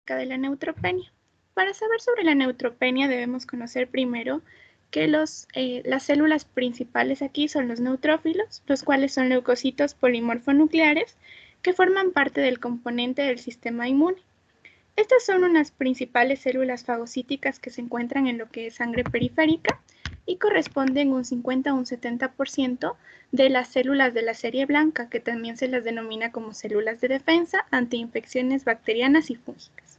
básica de la neutropenia. Para saber sobre la neutropenia debemos conocer primero que las células principales aquí son los neutrófilos, los cuales son leucocitos polimorfonucleares que forman parte del componente del sistema inmune. Estas son unas principales células fagocíticas que se encuentran en lo que es sangre periférica y corresponden un 50 a un 70% de las células de la serie blanca, que también se las denomina como células de defensa ante infecciones bacterianas y fúngicas.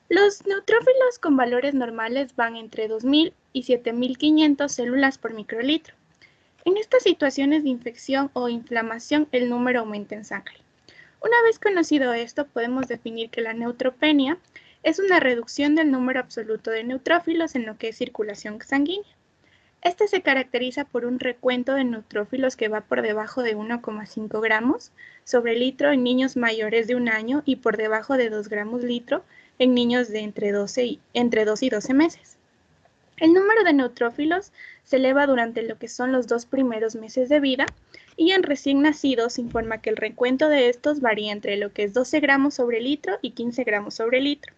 Los neutrófilos con valores normales van entre 2.000 y 7.500 células por microlitro. En estas situaciones de infección o inflamación, el número aumenta en sangre. Una vez conocido esto, podemos definir que la neutropenia es una reducción del número absoluto de neutrófilos en lo que es circulación sanguínea. Este se caracteriza por un recuento de neutrófilos que va por debajo de 1,5 gramos sobre litro en niños mayores de 1 año y por debajo de 2 gramos litro en niños de entre 2 y 12 meses. El número de neutrófilos se eleva durante lo que son los 2 primeros meses de vida y en recién nacidos se informa que el recuento de estos varía entre lo que es 12 gramos sobre litro y 15 gramos sobre litro.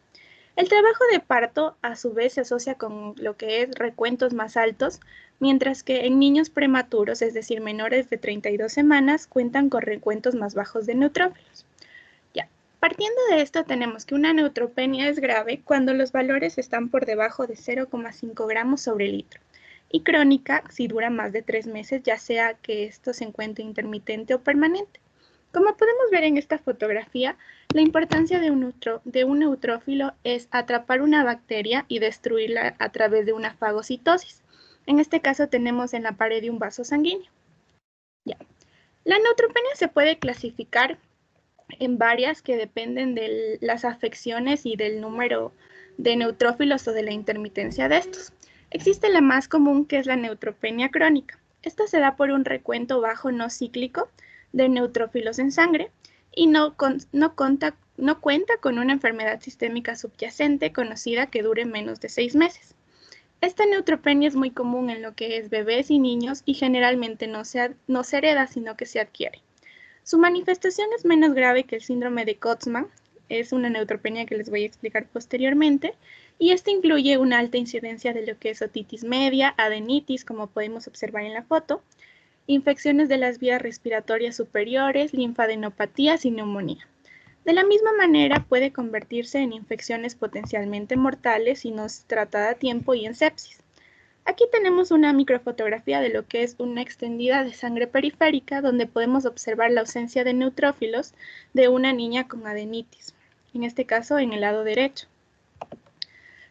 El trabajo de parto a su vez se asocia con lo que es recuentos más altos, mientras que en niños prematuros, es decir, menores de 32 semanas, cuentan con recuentos más bajos de neutrófilos. Partiendo de esto, tenemos que una neutropenia es grave cuando los valores están por debajo de 0,5 gramos sobre litro y crónica si dura más de 3 meses, ya sea que esto se encuentre intermitente o permanente. Como podemos ver en esta fotografía, la importancia de un neutrófilo es atrapar una bacteria y destruirla a través de una fagocitosis. En este caso tenemos en la pared de un vaso sanguíneo. La neutropenia se puede clasificar en varias que dependen de las afecciones y del número de neutrófilos o de la intermitencia de estos. Existe la más común, que es la neutropenia crónica. Esta se da por un recuento bajo no cíclico de neutrófilos en sangre y no cuenta con una enfermedad sistémica subyacente conocida que dure menos de 6 meses. Esta neutropenia es muy común en lo que es bebés y niños y generalmente no se hereda, sino que se adquiere. Su manifestación es menos grave que el síndrome de Kostmann, es una neutropenia que les voy a explicar posteriormente, y esta incluye una alta incidencia de lo que es otitis media, adenitis, como podemos observar en la foto, infecciones de las vías respiratorias superiores, linfadenopatías y neumonía. De la misma manera, puede convertirse en infecciones potencialmente mortales si no es tratada a tiempo y en sepsis. Aquí tenemos una microfotografía de lo que es una extendida de sangre periférica, donde podemos observar la ausencia de neutrófilos de una niña con adenitis, en este caso en el lado derecho.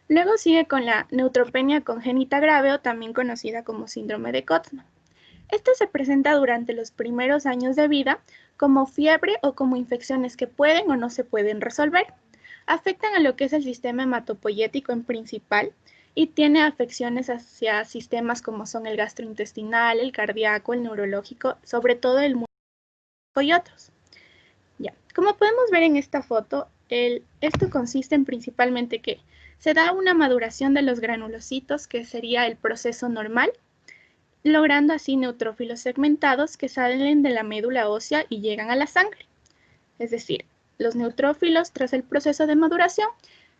Luego sigue con la neutropenia congénita grave, o también conocida como síndrome de Kostmann. Esta se presenta durante los primeros años de vida como fiebre o como infecciones que pueden o no se pueden resolver. Afectan a lo que es el sistema hematopoyético en principal, y tiene afecciones hacia sistemas como son el gastrointestinal, el cardíaco, el neurológico, sobre todo el músculo y otros. Como podemos ver en esta foto, esto consiste en principalmente que se da una maduración de los granulocitos, que sería el proceso normal, logrando así neutrófilos segmentados que salen de la médula ósea y llegan a la sangre. Es decir, los neutrófilos, tras el proceso de maduración,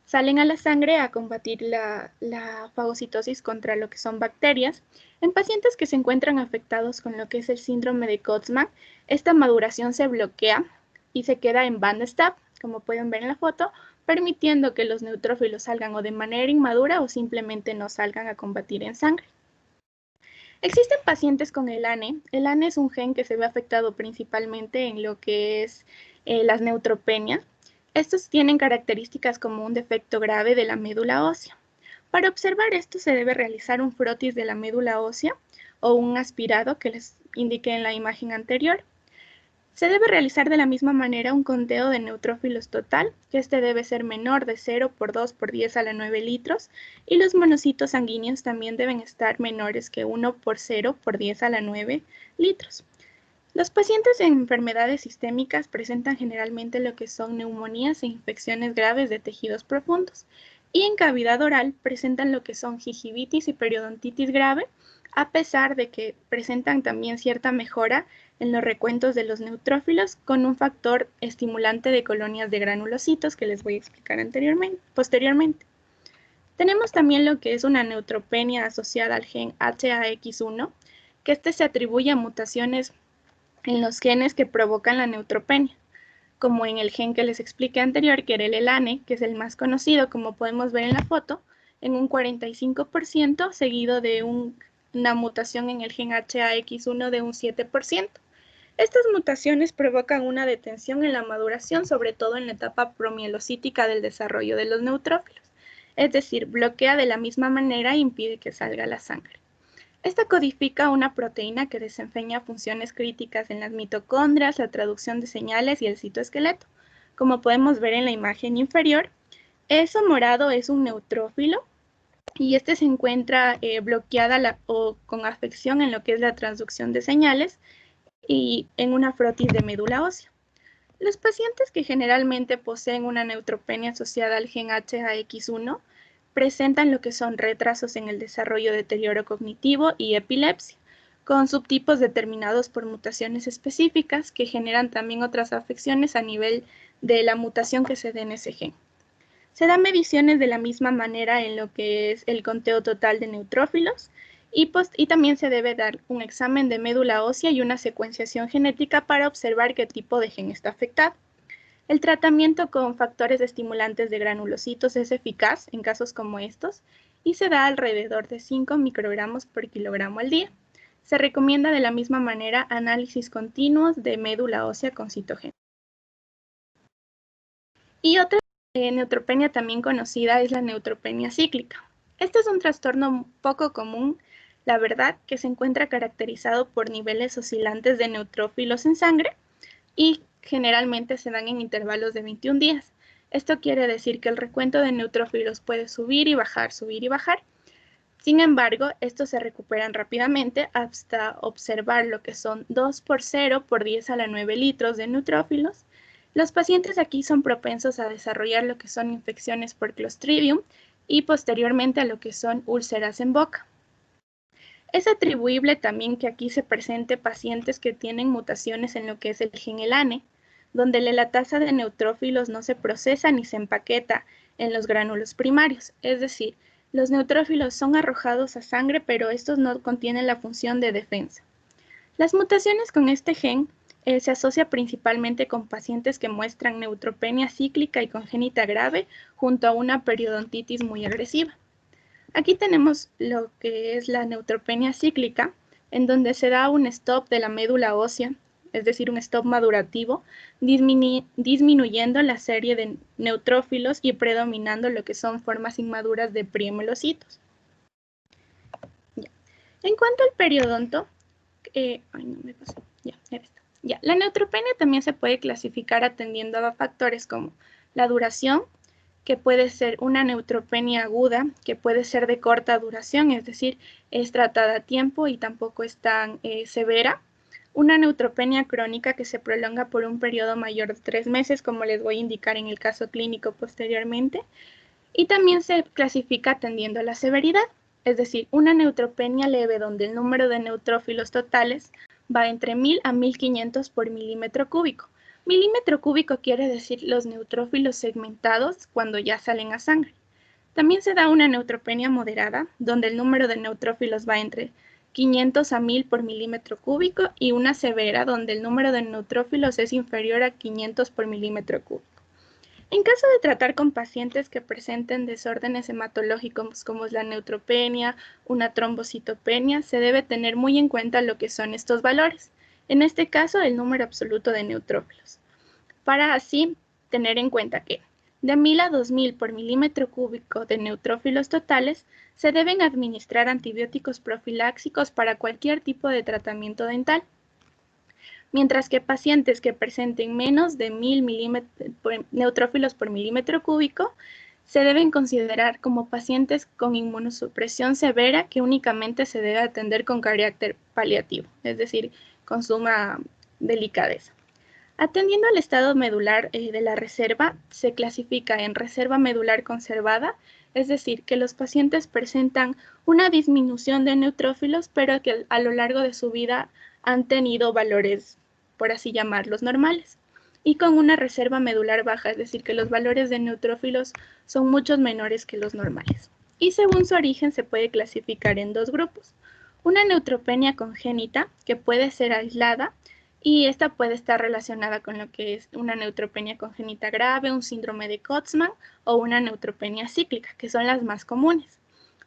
salen a la sangre a combatir la fagocitosis contra lo que son bacterias. En pacientes que se encuentran afectados con lo que es el síndrome de Kostmann, esta maduración se bloquea y se queda en band-stop, como pueden ver en la foto, permitiendo que los neutrófilos salgan o de manera inmadura o simplemente no salgan a combatir en sangre. Existen pacientes con el ANE. El ANE es un gen que se ve afectado principalmente en lo que es las neutropenias. Estos tienen características como un defecto grave de la médula ósea. Para observar esto se debe realizar un frotis de la médula ósea o un aspirado que les indiqué en la imagen anterior. Se debe realizar de la misma manera un conteo de neutrófilos total, que este debe ser menor de 0 por 2 por 10 a la 9 litros, y los monocitos sanguíneos también deben estar menores que 1 por 0 por 10 a la 9 litros. Los pacientes en enfermedades sistémicas presentan generalmente lo que son neumonías e infecciones graves de tejidos profundos, y en cavidad oral presentan lo que son gingivitis y periodontitis grave, a pesar de que presentan también cierta mejora en los recuentos de los neutrófilos con un factor estimulante de colonias de granulocitos que les voy a explicar posteriormente. Tenemos también lo que es una neutropenia asociada al gen HAX1, que este se atribuye a mutaciones en los genes que provocan la neutropenia, como en el gen que les expliqué anterior, que era el ELANE, que es el más conocido, como podemos ver en la foto, en un 45%, seguido de una mutación en el gen HAX1 de un 7%. Estas mutaciones provocan una detención en la maduración, sobre todo en la etapa promielocítica del desarrollo de los neutrófilos, es decir, bloquea de la misma manera e impide que salga la sangre. Esta codifica una proteína que desempeña funciones críticas en las mitocondrias, la traducción de señales y el citoesqueleto. Como podemos ver en la imagen inferior, eso morado es un neutrófilo y este se encuentra bloqueada o con afección en lo que es la transducción de señales y en una frotis de médula ósea. Los pacientes que generalmente poseen una neutropenia asociada al gen HAX1 presentan lo que son retrasos en el desarrollo, deterioro cognitivo y epilepsia, con subtipos determinados por mutaciones específicas que generan también otras afecciones a nivel de la mutación que se dé en ese gen. Se dan mediciones de la misma manera en lo que es el conteo total de neutrófilos y también se debe dar un examen de médula ósea y una secuenciación genética para observar qué tipo de gen está afectado. El tratamiento con factores estimulantes de granulocitos es eficaz en casos como estos y se da alrededor de 5 microgramos por kilogramo al día. Se recomienda de la misma manera análisis continuos de médula ósea con citogénica. Y otra neutropenia también conocida es la neutropenia cíclica. Este es un trastorno poco común, la verdad, que se encuentra caracterizado por niveles oscilantes de neutrófilos en sangre y generalmente se dan en intervalos de 21 días. Esto quiere decir que el recuento de neutrófilos puede subir y bajar, subir y bajar. Sin embargo, estos se recuperan rápidamente hasta observar lo que son 2 por 0 por 10 a la 9 litros de neutrófilos. Los pacientes aquí son propensos a desarrollar lo que son infecciones por Clostridium y posteriormente a lo que son úlceras en boca. Es atribuible también que aquí se presente pacientes que tienen mutaciones en lo que es el gen ELANE, donde la elatasa de neutrófilos no se procesa ni se empaqueta en los gránulos primarios, es decir, los neutrófilos son arrojados a sangre, pero estos no contienen la función de defensa. Las mutaciones con este gen se asocia principalmente con pacientes que muestran neutropenia cíclica y congénita grave junto a una periodontitis muy agresiva. Aquí tenemos lo que es la neutropenia cíclica, en donde se da un stop de la médula ósea, es decir, un stop madurativo, disminuyendo la serie de neutrófilos y predominando lo que son formas inmaduras de priemelocitos. En cuanto al periodonto, la neutropenia también se puede clasificar atendiendo a factores como la duración, que puede ser una neutropenia aguda, que puede ser de corta duración, es decir, es tratada a tiempo y tampoco es tan severa. Una neutropenia crónica que se prolonga por un periodo mayor de 3 meses, como les voy a indicar en el caso clínico posteriormente. Y también se clasifica atendiendo a la severidad, es decir, una neutropenia leve donde el número de neutrófilos totales va entre 1000 a 1500 por milímetro cúbico. Milímetro cúbico quiere decir los neutrófilos segmentados cuando ya salen a sangre. También se da una neutropenia moderada, donde el número de neutrófilos va entre 500 a 1000 por milímetro cúbico, y una severa, donde el número de neutrófilos es inferior a 500 por milímetro cúbico. En caso de tratar con pacientes que presenten desórdenes hematológicos como es la neutropenia, una trombocitopenia, se debe tener muy en cuenta lo que son estos valores. En este caso, el número absoluto de neutrófilos. Para así tener en cuenta que de 1000 a 2000 por milímetro cúbico de neutrófilos totales, se deben administrar antibióticos profiláxicos para cualquier tipo de tratamiento dental. Mientras que pacientes que presenten menos de 1000 neutrófilos por milímetro cúbico se deben considerar como pacientes con inmunosupresión severa que únicamente se debe atender con carácter paliativo, es decir, con suma delicadeza. Atendiendo al estado medular de la reserva, se clasifica en reserva medular conservada, es decir, que los pacientes presentan una disminución de neutrófilos, pero que a lo largo de su vida han tenido valores, por así llamarlos, normales, y con una reserva medular baja, es decir, que los valores de neutrófilos son muchos menores que los normales. Y según su origen se puede clasificar en dos grupos. Una neutropenia congénita, que puede ser aislada, y esta puede estar relacionada con lo que es una neutropenia congénita grave, un síndrome de Kotzmann o una neutropenia cíclica, que son las más comunes.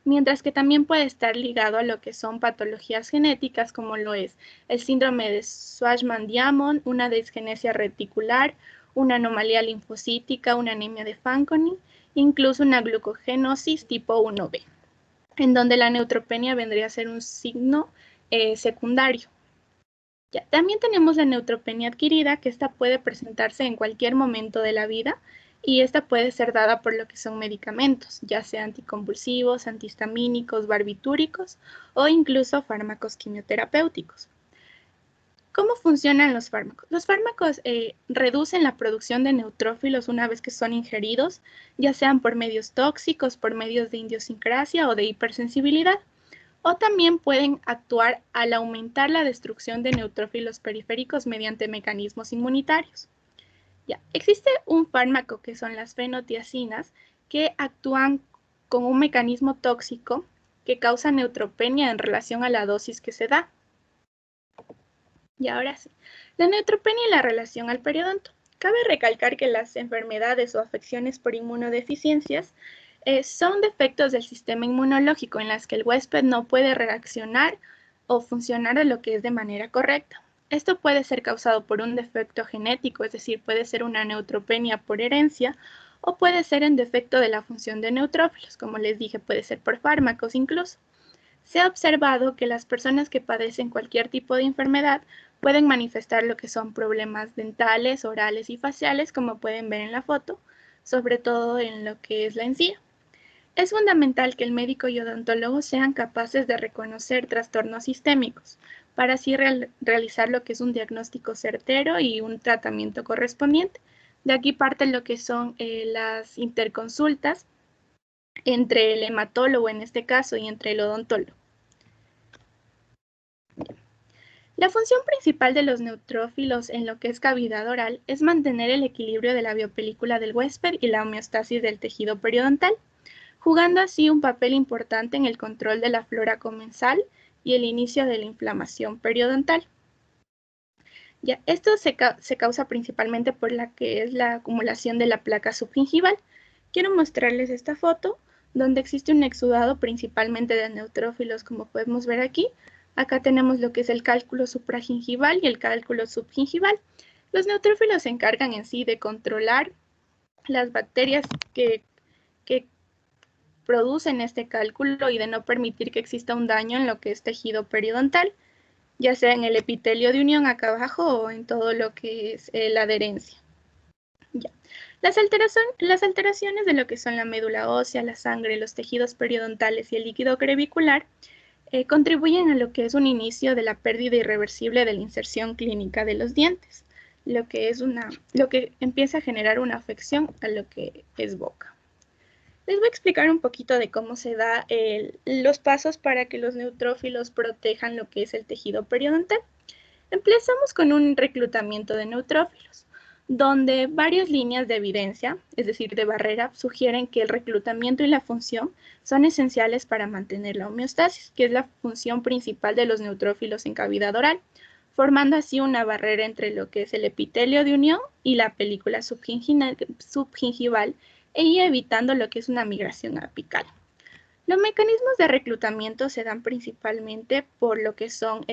Mientras que también puede estar ligado a lo que son patologías genéticas, como lo es el síndrome de Shwachman-Diamond, una disgenesia reticular, una anomalía linfocítica, una anemia de Fanconi, incluso una glucogenosis tipo 1B, en donde la neutropenia vendría a ser un signo secundario. Ya, también tenemos la neutropenia adquirida, que esta puede presentarse en cualquier momento de la vida y esta puede ser dada por lo que son medicamentos, ya sea anticonvulsivos, antihistamínicos, barbitúricos o incluso fármacos quimioterapéuticos. ¿Cómo funcionan los fármacos? Los fármacos reducen la producción de neutrófilos una vez que son ingeridos, ya sean por medios tóxicos, por medios de idiosincrasia o de hipersensibilidad. O también pueden actuar al aumentar la destrucción de neutrófilos periféricos mediante mecanismos inmunitarios. Ya, existe un fármaco que son las fenotiacinas que actúan con un mecanismo tóxico que causa neutropenia en relación a la dosis que se da. Y ahora sí, la neutropenia y la relación al periodonto. Cabe recalcar que las enfermedades o afecciones por inmunodeficiencias son defectos del sistema inmunológico en las que el huésped no puede reaccionar o funcionar a lo que es de manera correcta. Esto puede ser causado por un defecto genético, es decir, puede ser una neutropenia por herencia, o puede ser en defecto de la función de neutrófilos, como les dije, puede ser por fármacos incluso. Se ha observado que las personas que padecen cualquier tipo de enfermedad pueden manifestar lo que son problemas dentales, orales y faciales, como pueden ver en la foto, sobre todo en lo que es la encía. Es fundamental que el médico y odontólogo sean capaces de reconocer trastornos sistémicos para así realizar lo que es un diagnóstico certero y un tratamiento correspondiente. De aquí parte lo que son las interconsultas entre el hematólogo en este caso y entre el odontólogo. La función principal de los neutrófilos en lo que es cavidad oral es mantener el equilibrio de la biopelícula del huésped y la homeostasis del tejido periodontal, jugando así un papel importante en el control de la flora comensal y el inicio de la inflamación periodontal. Ya, esto se causa principalmente por la que es la acumulación de la placa subgingival. Quiero mostrarles esta foto donde existe un exudado principalmente de neutrófilos, como podemos ver aquí. Acá tenemos lo que es el cálculo supragingival y el cálculo subgingival. Los neutrófilos se encargan en sí de controlar las bacterias que producen este cálculo y de no permitir que exista un daño en lo que es tejido periodontal, ya sea en el epitelio de unión acá abajo o en todo lo que es la adherencia. Ya. Las alteraciones de lo que son la médula ósea, la sangre, los tejidos periodontales y el líquido crevicular contribuyen a lo que es un inicio de la pérdida irreversible de la inserción clínica de los dientes, lo que empieza a generar una afección a lo que es boca. Les voy a explicar un poquito de cómo se da los pasos para que los neutrófilos protejan lo que es el tejido periodontal. Empezamos con un reclutamiento de neutrófilos, donde varias líneas de evidencia, es decir, de barrera, sugieren que el reclutamiento y la función son esenciales para mantener la homeostasis, que es la función principal de los neutrófilos en cavidad oral, formando así una barrera entre lo que es el epitelio de unión y la película subgingival, y evitando lo que es una migración apical. Los mecanismos de reclutamiento se dan principalmente por lo que son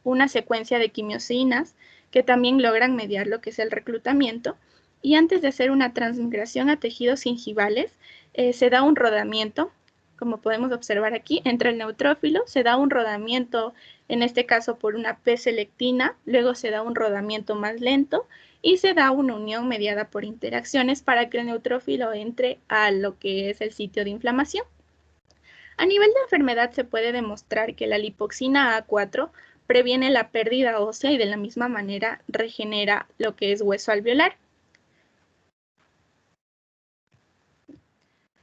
una secuencia de quimiosinas que también logran mediar lo que es el reclutamiento, y antes de hacer una transmigración a tejidos gingivales se da un rodamiento, como podemos observar aquí, entre el neutrófilo, se da un rodamiento, en este caso por una P-selectina, luego se da un rodamiento más lento y se da una unión mediada por interacciones para que el neutrófilo entre a lo que es el sitio de inflamación. A nivel de enfermedad se puede demostrar que la lipoxina A4 previene la pérdida ósea y de la misma manera regenera lo que es hueso alveolar.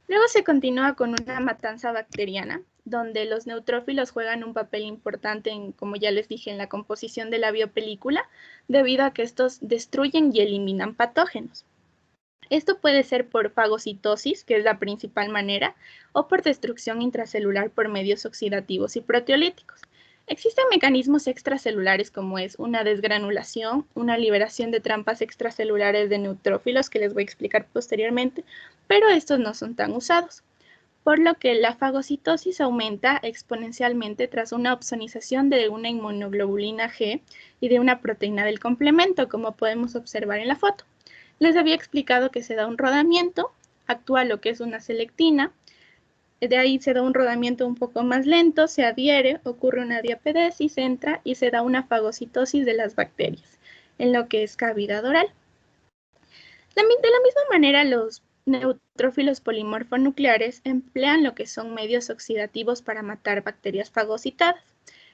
Luego se continúa con una matanza bacteriana donde los neutrófilos juegan un papel importante en, como ya les dije, en la composición de la biopelícula, debido a que estos destruyen y eliminan patógenos. Esto puede ser por fagocitosis, que es la principal manera, o por destrucción intracelular por medios oxidativos y proteolíticos. Existen mecanismos extracelulares como es una desgranulación, una liberación de trampas extracelulares de neutrófilos, que les voy a explicar posteriormente, pero estos no son tan usados, por lo que la fagocitosis aumenta exponencialmente tras una opsonización de una inmunoglobulina G y de una proteína del complemento, como podemos observar en la foto. Les había explicado que se da un rodamiento, actúa lo que es una selectina, de ahí se da un rodamiento un poco más lento, se adhiere, ocurre una diapedesis, entra y se da una fagocitosis de las bacterias, en lo que es cavidad oral. De la misma manera, los neutrófilos polimorfonucleares emplean lo que son medios oxidativos para matar bacterias fagocitadas.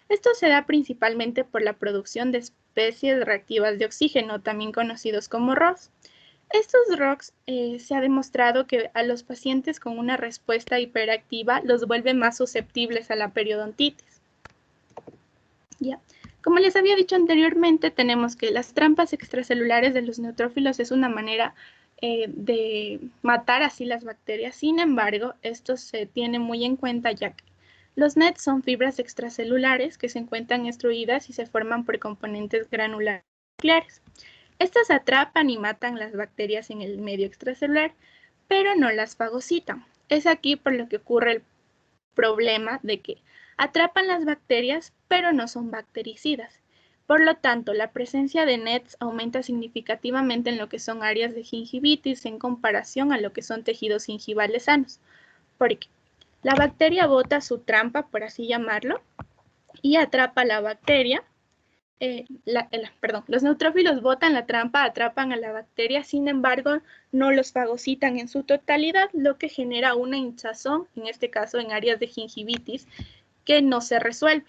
Esto se da principalmente por la producción de especies reactivas de oxígeno, también conocidos como ROS. Estos ROX se ha demostrado que a los pacientes con una respuesta hiperactiva los vuelve más susceptibles a la periodontitis. Ya. Como les había dicho anteriormente, tenemos que las trampas extracelulares de los neutrófilos es una manera de matar así las bacterias. Sin embargo, esto se tiene muy en cuenta ya que los NETs son fibras extracelulares que se encuentran extruidas y se forman por componentes granulares nucleares. Estas atrapan y matan las bacterias en el medio extracelular, pero no las fagocitan. Es aquí por lo que ocurre el problema de que atrapan las bacterias, pero no son bactericidas. Por lo tanto, la presencia de NETs aumenta significativamente en lo que son áreas de gingivitis en comparación a lo que son tejidos gingivales sanos, porque la bacteria bota su trampa, por así llamarlo, y atrapa la bacteria. Los neutrófilos botan la trampa, atrapan a la bacteria, sin embargo, no los fagocitan en su totalidad, lo que genera una hinchazón, en este caso en áreas de gingivitis, que no se resuelve.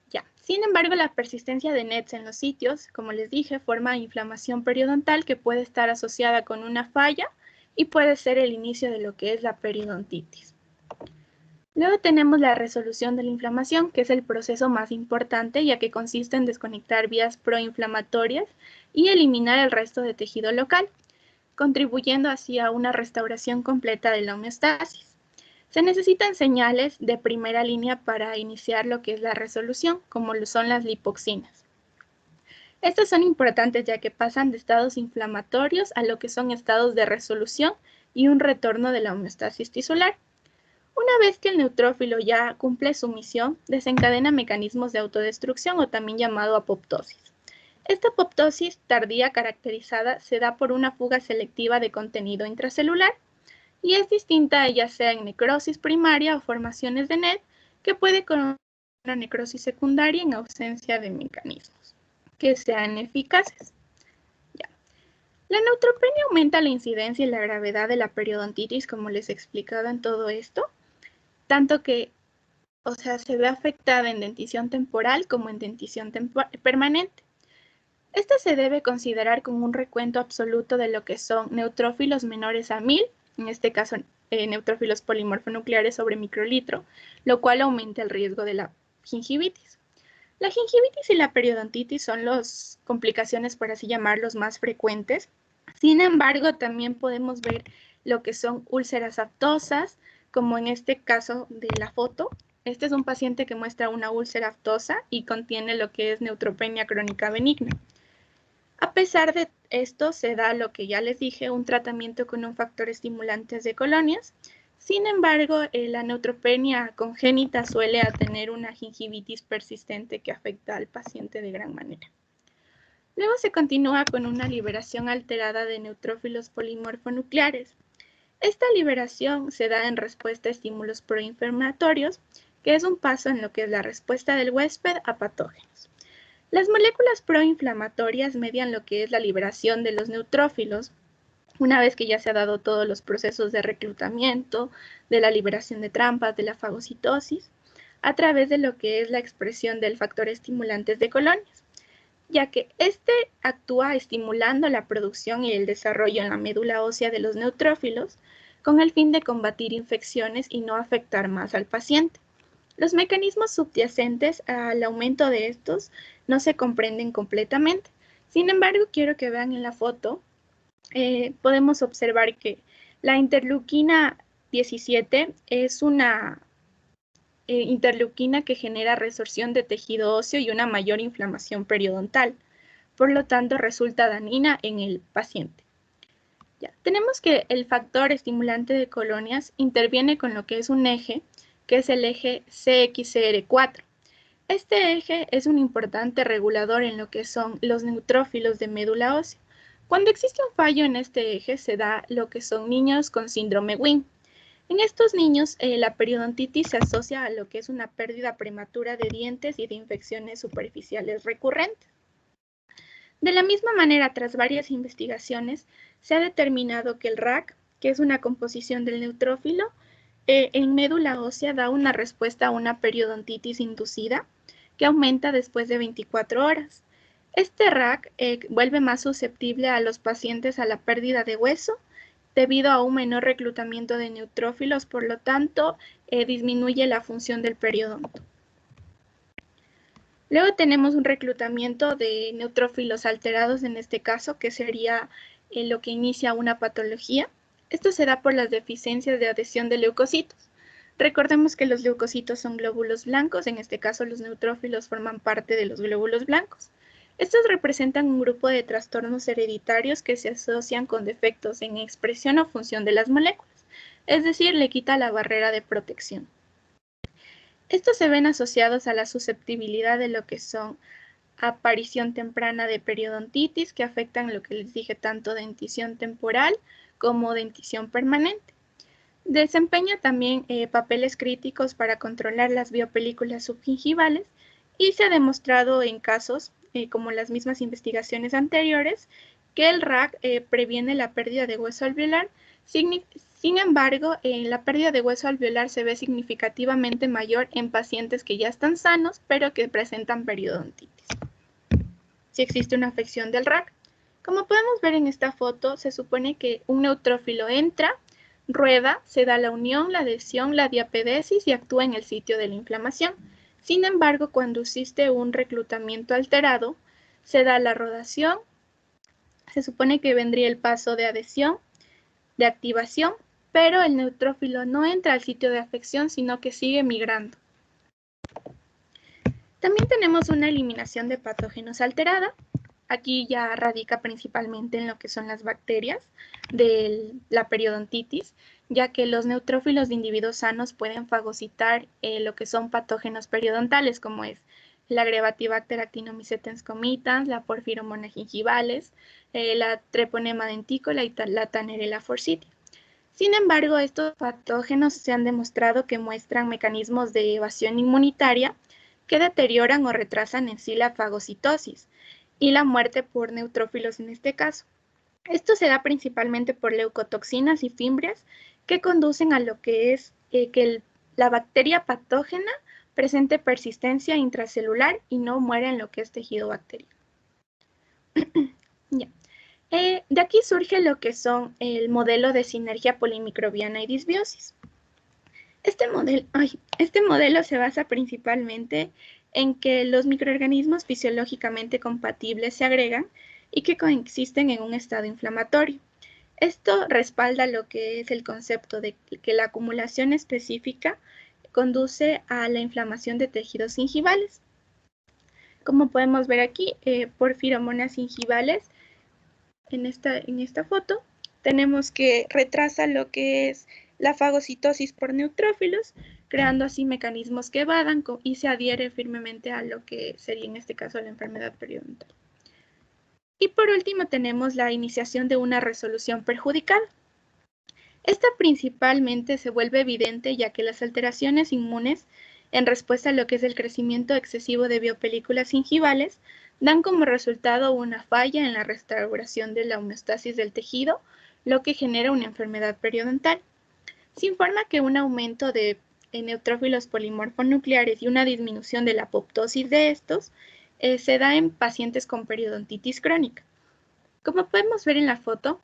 Ya. Sin embargo, la persistencia de NETs en los sitios, como les dije, forma inflamación periodontal que puede estar asociada con una falla y puede ser el inicio de lo que es la periodontitis. Luego tenemos la resolución de la inflamación, que es el proceso más importante, ya que consiste en desconectar vías proinflamatorias y eliminar el resto de tejido local, contribuyendo así a una restauración completa de la homeostasis. Se necesitan señales de primera línea para iniciar lo que es la resolución, como lo son las lipoxinas. Estas son importantes ya que pasan de estados inflamatorios a lo que son estados de resolución y un retorno de la homeostasis tisular. Una vez que el neutrófilo ya cumple su misión, desencadena mecanismos de autodestrucción o también llamado apoptosis. Esta apoptosis tardía caracterizada se da por una fuga selectiva de contenido intracelular y es distinta ya sea en necrosis primaria o formaciones de NET, que puede con una necrosis secundaria en ausencia de mecanismos que sean eficaces. Ya. La neutropenia aumenta la incidencia y la gravedad de la periodontitis, como les he explicado en todo esto, tanto que, se ve afectada en dentición temporal como en dentición permanente. Esta se debe considerar como un recuento absoluto de lo que son neutrófilos menores a 1000, en este caso neutrófilos polimorfonucleares sobre microlitro, lo cual aumenta el riesgo de la gingivitis. La gingivitis y la periodontitis son las complicaciones, por así llamarlos, más frecuentes. Sin embargo, también podemos ver lo que son úlceras aftosas, como en este caso de la foto. Este es un paciente que muestra una úlcera aftosa y contiene lo que es neutropenia crónica benigna. A pesar de esto, se da lo que ya les dije, un tratamiento con un factor estimulante de colonias. Sin embargo, la neutropenia congénita suele tener una gingivitis persistente que afecta al paciente de gran manera. Luego se continúa con una liberación alterada de neutrófilos polimorfonucleares. Esta liberación se da en respuesta a estímulos proinflamatorios, que es un paso en lo que es la respuesta del huésped a patógenos. Las moléculas proinflamatorias median lo que es la liberación de los neutrófilos, una vez que ya se ha dado todos los procesos de reclutamiento, de la liberación de trampas, de la fagocitosis, a través de lo que es la expresión del factor estimulante de colonias, ya que este actúa estimulando la producción y el desarrollo en la médula ósea de los neutrófilos, con el fin de combatir infecciones y no afectar más al paciente. Los mecanismos subyacentes al aumento de estos no se comprenden completamente. Sin embargo, quiero que vean en la foto, podemos observar que la interleuquina 17 es una interleuquina que genera resorción de tejido óseo y una mayor inflamación periodontal. Por lo tanto, resulta dañina en el paciente. Ya. Tenemos que el factor estimulante de colonias interviene con lo que es un eje, que es el eje CXCR4. Este eje es un importante regulador en lo que son los neutrófilos de médula ósea. Cuando existe un fallo en este eje, se da lo que son niños con síndrome WHIM. En estos niños, la periodontitis se asocia a lo que es una pérdida prematura de dientes y de infecciones superficiales recurrentes. De la misma manera, tras varias investigaciones, se ha determinado que el RAC, que es una composición del neutrófilo, en médula ósea da una respuesta a una periodontitis inducida que aumenta después de 24 horas. Este RAC vuelve más susceptible a los pacientes a la pérdida de hueso debido a un menor reclutamiento de neutrófilos, por lo tanto, disminuye la función del periodonto. Luego tenemos un reclutamiento de neutrófilos alterados, en este caso, que sería lo que inicia una patología. Esto se da por las deficiencias de adhesión de leucocitos. Recordemos que los leucocitos son glóbulos blancos, en este caso los neutrófilos forman parte de los glóbulos blancos. Estos representan un grupo de trastornos hereditarios que se asocian con defectos en expresión o función de las moléculas, es decir, le quita la barrera de protección. Estos se ven asociados a la susceptibilidad de lo que son aparición temprana de periodontitis, que afectan lo que les dije, tanto dentición temporal como dentición permanente. Desempeña también papeles críticos para controlar las biopelículas subgingivales y se ha demostrado en casos, como las mismas investigaciones anteriores, que el RAC previene la pérdida de hueso alveolar. Sin embargo, la pérdida de hueso alveolar se ve significativamente mayor en pacientes que ya están sanos, pero que presentan periodontitis. Si existe una afección del RAC. Como podemos ver en esta foto, se supone que un neutrófilo entra, rueda, se da la unión, la adhesión, la diapedesis y actúa en el sitio de la inflamación. Sin embargo, cuando existe un reclutamiento alterado, se da la rodación, se supone que vendría el paso de adhesión, de activación, pero el neutrófilo no entra al sitio de afección, sino que sigue migrando. También tenemos una eliminación de patógenos alterada. Aquí ya radica principalmente en lo que son las bacterias de la periodontitis, ya que los neutrófilos de individuos sanos pueden fagocitar lo que son patógenos periodontales, como es la Grebatibacter actinomycetens comitans, la Porphyromonas gingivales, la Treponema dentícola y la Tannerella forsythia. Sin embargo, estos patógenos se han demostrado que muestran mecanismos de evasión inmunitaria que deterioran o retrasan en sí la fagocitosis y la muerte por neutrófilos en este caso. Esto se da principalmente por leucotoxinas y fimbrias que conducen a lo que es que la bacteria patógena presente persistencia intracelular y no muera en lo que es tejido bacteriano. Ya. De aquí surge lo que son el modelo de sinergia polimicrobiana y disbiosis. Este modelo se basa principalmente en que los microorganismos fisiológicamente compatibles se agregan y que coexisten en un estado inflamatorio. Esto respalda lo que es el concepto de que la acumulación específica conduce a la inflamación de tejidos gingivales. Como podemos ver aquí, Porphyromonas gingivales, en esta foto, tenemos que retrasa lo que es la fagocitosis por neutrófilos, creando así mecanismos que evadan y se adhiere firmemente a lo que sería en este caso la enfermedad periodontal. Y por último tenemos la iniciación de una resolución perjudicada. Esta principalmente se vuelve evidente ya que las alteraciones inmunes en respuesta a lo que es el crecimiento excesivo de biopelículas gingivales dan como resultado una falla en la restauración de la homeostasis del tejido, lo que genera una enfermedad periodontal. Se informa que un aumento de neutrófilos polimorfonucleares y una disminución de la apoptosis de estos se da en pacientes con periodontitis crónica. Como podemos ver en la foto,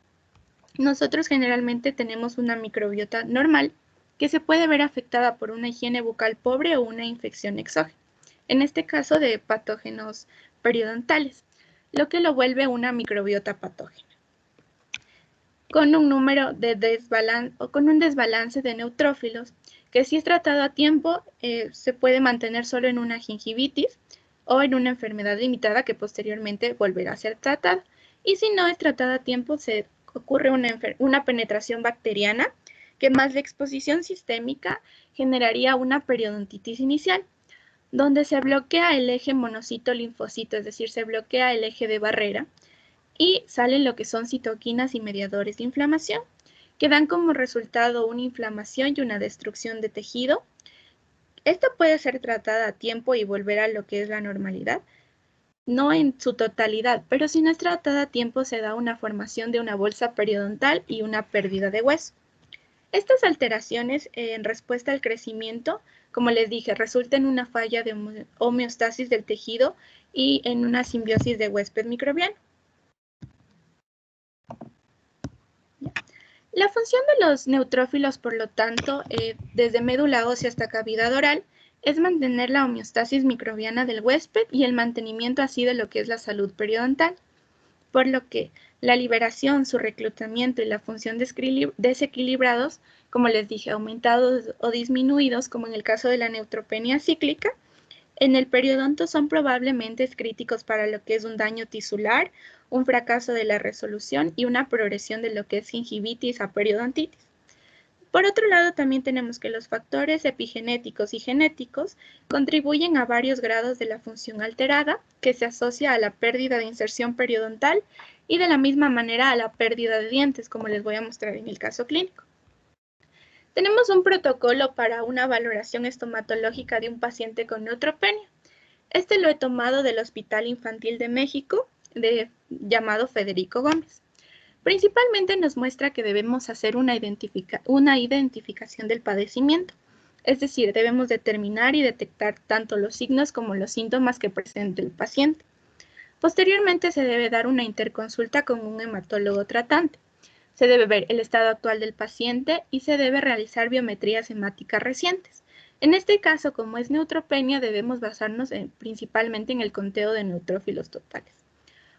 nosotros generalmente tenemos una microbiota normal que se puede ver afectada por una higiene bucal pobre o una infección exógena, en este caso de patógenos periodontales, lo que lo vuelve una microbiota patógena. Con un número de con un desbalance de neutrófilos, que si es tratado a tiempo, se puede mantener solo en una gingivitis o en una enfermedad limitada que posteriormente volverá a ser tratada. Y si no es tratada a tiempo, se ocurre una penetración bacteriana que más la exposición sistémica generaría una periodontitis inicial, donde se bloquea el eje monocito-linfocito, es decir, se bloquea el eje de barrera, y salen lo que son citoquinas y mediadores de inflamación, que dan como resultado una inflamación y una destrucción de tejido. Esta puede ser tratada a tiempo y volver a lo que es la normalidad, no en su totalidad, pero si no es tratada a tiempo se da una formación de una bolsa periodontal y una pérdida de hueso. Estas alteraciones en respuesta al crecimiento, como les dije, resultan en una falla de homeostasis del tejido y en una simbiosis de huésped microbiano. La función de los neutrófilos, por lo tanto, desde médula ósea hasta cavidad oral, es mantener la homeostasis microbiana del huésped y el mantenimiento así de lo que es la salud periodontal, por lo que la liberación, su reclutamiento y la función desequilibrados, como les dije, aumentados o disminuidos, como en el caso de la neutropenia cíclica, en el periodonto son probablemente críticos para lo que es un daño tisular, un fracaso de la resolución y una progresión de lo que es gingivitis a periodontitis. Por otro lado, también tenemos que los factores epigenéticos y genéticos contribuyen a varios grados de la función alterada, que se asocia a la pérdida de inserción periodontal y de la misma manera a la pérdida de dientes, como les voy a mostrar en el caso clínico. Tenemos un protocolo para una valoración estomatológica de un paciente con neutropenia. Este lo he tomado del Hospital Infantil de México, llamado Federico Gómez. Principalmente nos muestra que debemos hacer una identificación del padecimiento, es decir, debemos determinar y detectar tanto los signos como los síntomas que presente el paciente. Posteriormente se debe dar una interconsulta con un hematólogo tratante. Se debe ver el estado actual del paciente y se debe realizar biometrías hemáticas recientes. En este caso, como es neutropenia, debemos basarnos principalmente en el conteo de neutrófilos totales.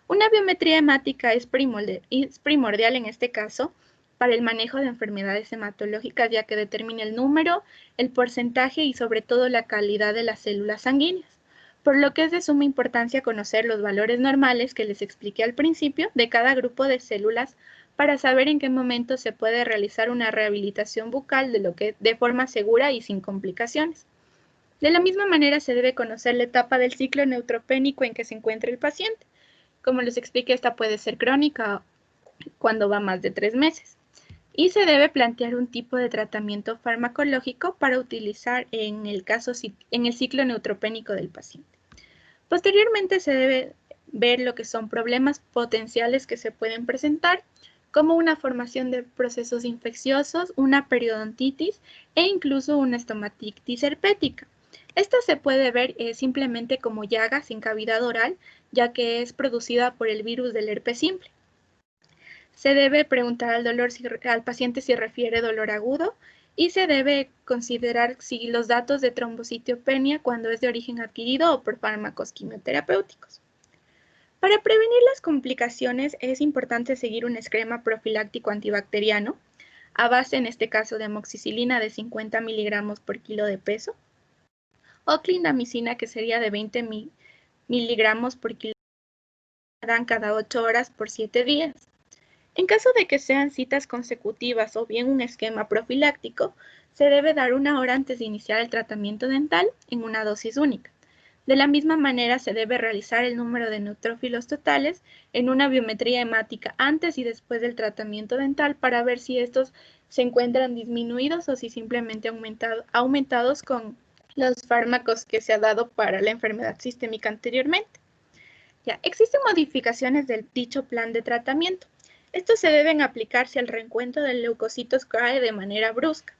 Una biometría hemática es primordial en este caso para el manejo de enfermedades hematológicas, ya que determina el número, el porcentaje y sobre todo la calidad de las células sanguíneas, por lo que es de suma importancia conocer los valores normales que les expliqué al principio de cada grupo de células para saber en qué momento se puede realizar una rehabilitación bucal de forma segura y sin complicaciones. De la misma manera se debe conocer la etapa del ciclo neutropénico en que se encuentra el paciente. Como les expliqué, esta puede ser crónica cuando va más de 3 meses. Y se debe plantear un tipo de tratamiento farmacológico para utilizar en el ciclo neutropénico del paciente. Posteriormente se debe ver lo que son problemas potenciales que se pueden presentar, como una formación de procesos infecciosos, una periodontitis e incluso una estomatitis herpética. Esta se puede ver simplemente como llaga sin cavidad oral, ya que es producida por el virus del herpes simple. Se debe preguntar al paciente si refiere dolor agudo y se debe considerar si los datos de trombocitopenia cuando es de origen adquirido o por fármacos quimioterapéuticos. Para prevenir las complicaciones es importante seguir un esquema profiláctico antibacteriano a base, en este caso, de amoxicilina de 50 miligramos por kilo de peso o clindamicina, que sería de 20 miligramos por kilo, dan cada 8 horas por 7 días. En caso de que sean citas consecutivas o bien un esquema profiláctico, se debe dar 1 hora antes de iniciar el tratamiento dental en una dosis única. De la misma manera, se debe realizar el número de neutrófilos totales en una biometría hemática antes y después del tratamiento dental para ver si estos se encuentran disminuidos o si simplemente aumentados con los fármacos que se ha dado para la enfermedad sistémica anteriormente. Ya, existen modificaciones del dicho plan de tratamiento. Estos se deben aplicar si el reencuentro de leucocitos cae de manera brusca.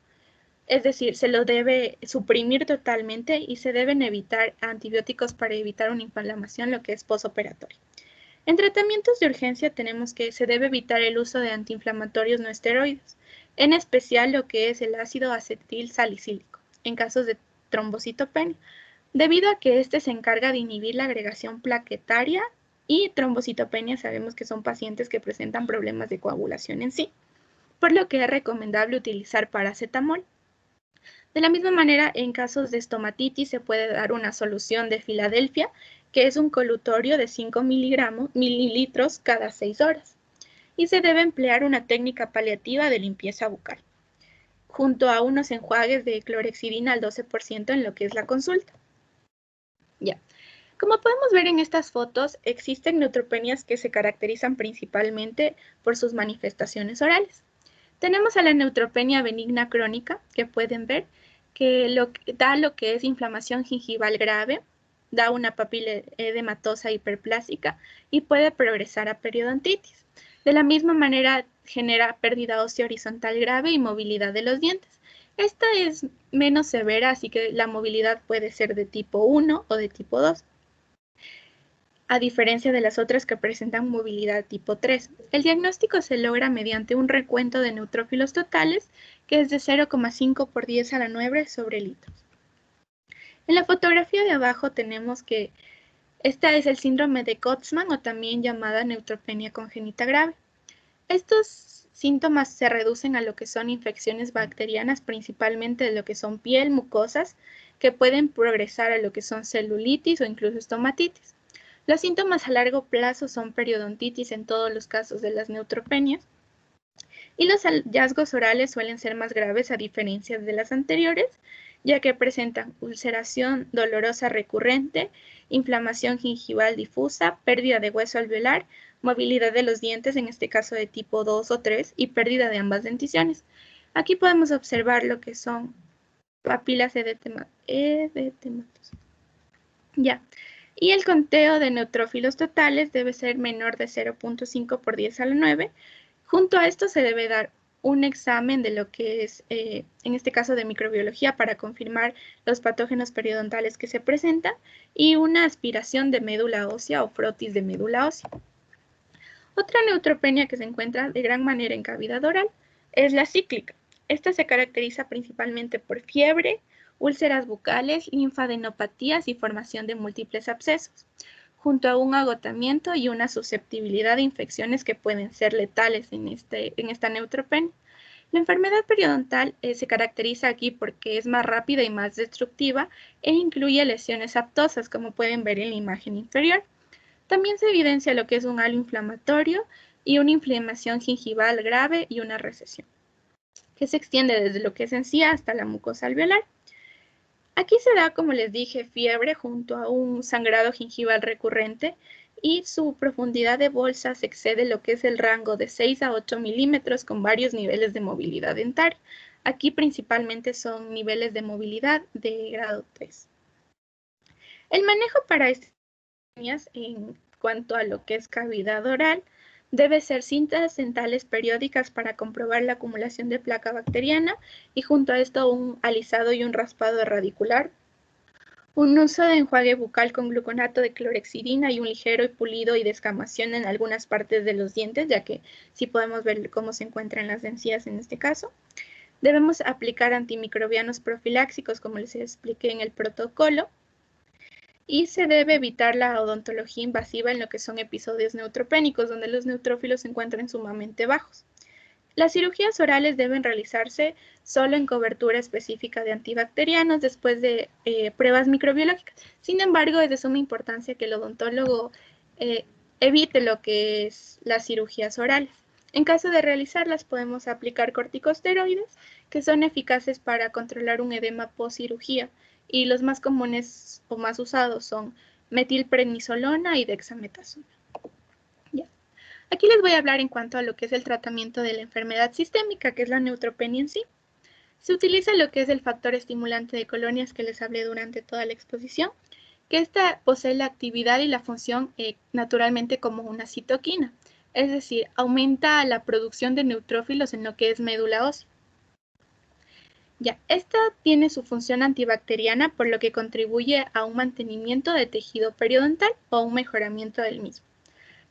Es decir, se lo debe suprimir totalmente y se deben evitar antibióticos para evitar una inflamación, lo que es posoperatorio. En tratamientos de urgencia tenemos que se debe evitar el uso de antiinflamatorios no esteroides, en especial lo que es el ácido acetil salicílico, en casos de trombocitopenia, debido a que este se encarga de inhibir la agregación plaquetaria y trombocitopenia sabemos que son pacientes que presentan problemas de coagulación en sí, por lo que es recomendable utilizar paracetamol. De la misma manera, en casos de estomatitis se puede dar una solución de Filadelfia, que es un colutorio de 5 mililitros cada 6 horas, y se debe emplear una técnica paliativa de limpieza bucal, junto a unos enjuagues de clorexidina al 12% en lo que es la consulta. Ya. Como podemos ver en estas fotos, existen neutropenias que se caracterizan principalmente por sus manifestaciones orales. Tenemos a la neutropenia benigna crónica, que pueden ver, que da lo que es inflamación gingival grave, da una papila edematosa hiperplásica y puede progresar a periodontitis. De la misma manera, genera pérdida ósea horizontal grave y movilidad de los dientes. Esta es menos severa, así que la movilidad puede ser de tipo 1 o de tipo 2. A diferencia de las otras que presentan movilidad tipo 3. El diagnóstico se logra mediante un recuento de neutrófilos totales, que es de 0,5 por 10 a la 9 sobre litros. En la fotografía de abajo tenemos que esta es el síndrome de Kotzmann o también llamada neutropenia congénita grave. Estos síntomas se reducen a lo que son infecciones bacterianas, principalmente de lo que son piel, mucosas, que pueden progresar a lo que son celulitis o incluso estomatitis. Los síntomas a largo plazo son periodontitis en todos los casos de las neutropenias y los hallazgos orales suelen ser más graves a diferencia de las anteriores, ya que presentan ulceración dolorosa recurrente, inflamación gingival difusa, pérdida de hueso alveolar, movilidad de los dientes, en este caso de tipo 2 o 3, y pérdida de ambas denticiones. Aquí podemos observar lo que son papilas edematos. Ya. Y el conteo de neutrófilos totales debe ser menor de 0,5 por 10 a la 9. Junto a esto se debe dar un examen de lo que es, en este caso de microbiología, para confirmar los patógenos periodontales que se presentan y una aspiración de médula ósea o frotis de médula ósea. Otra neutropenia que se encuentra de gran manera en cavidad oral es la cíclica. Esta se caracteriza principalmente por fiebre, úlceras bucales, linfadenopatías y formación de múltiples abscesos, junto a un agotamiento y una susceptibilidad de infecciones que pueden ser letales en esta neutropenia. La enfermedad periodontal se caracteriza aquí porque es más rápida y más destructiva e incluye lesiones aptosas, como pueden ver en la imagen inferior. También se evidencia lo que es un halo inflamatorio y una inflamación gingival grave y una recesión, que se extiende desde lo que es encía hasta la mucosa alveolar. Aquí se da, como les dije, fiebre junto a un sangrado gingival recurrente y su profundidad de bolsas excede lo que es el rango de 6 a 8 milímetros con varios niveles de movilidad dentaria. Aquí principalmente son niveles de movilidad de grado 3. El manejo para estas en cuanto a lo que es cavidad oral debe ser cintas dentales periódicas para comprobar la acumulación de placa bacteriana y junto a esto un alisado y un raspado radicular. Un uso de enjuague bucal con gluconato de clorexidina y un ligero y pulido y descamación en algunas partes de los dientes, ya que sí podemos ver cómo se encuentran las encías en este caso. Debemos aplicar antimicrobianos profiláxicos, como les expliqué en el protocolo. Y se debe evitar la odontología invasiva en lo que son episodios neutropénicos, donde los neutrófilos se encuentran sumamente bajos. Las cirugías orales deben realizarse solo en cobertura específica de antibacterianos después de pruebas microbiológicas. Sin embargo, es de suma importancia que el odontólogo evite lo que es las cirugías orales. En caso de realizarlas, podemos aplicar corticosteroides, que son eficaces para controlar un edema post-cirugía, y los más comunes o más usados son metilprednisolona y dexametasona. Ya. Aquí les voy a hablar en cuanto a lo que es el tratamiento de la enfermedad sistémica, que es la neutropenia en sí. Se utiliza lo que es el factor estimulante de colonias que les hablé durante toda la exposición, que esta posee la actividad y la función naturalmente como una citoquina, es decir, aumenta la producción de neutrófilos en lo que es médula ósea. Ya, esta tiene su función antibacteriana, por lo que contribuye a un mantenimiento de tejido periodontal o un mejoramiento del mismo.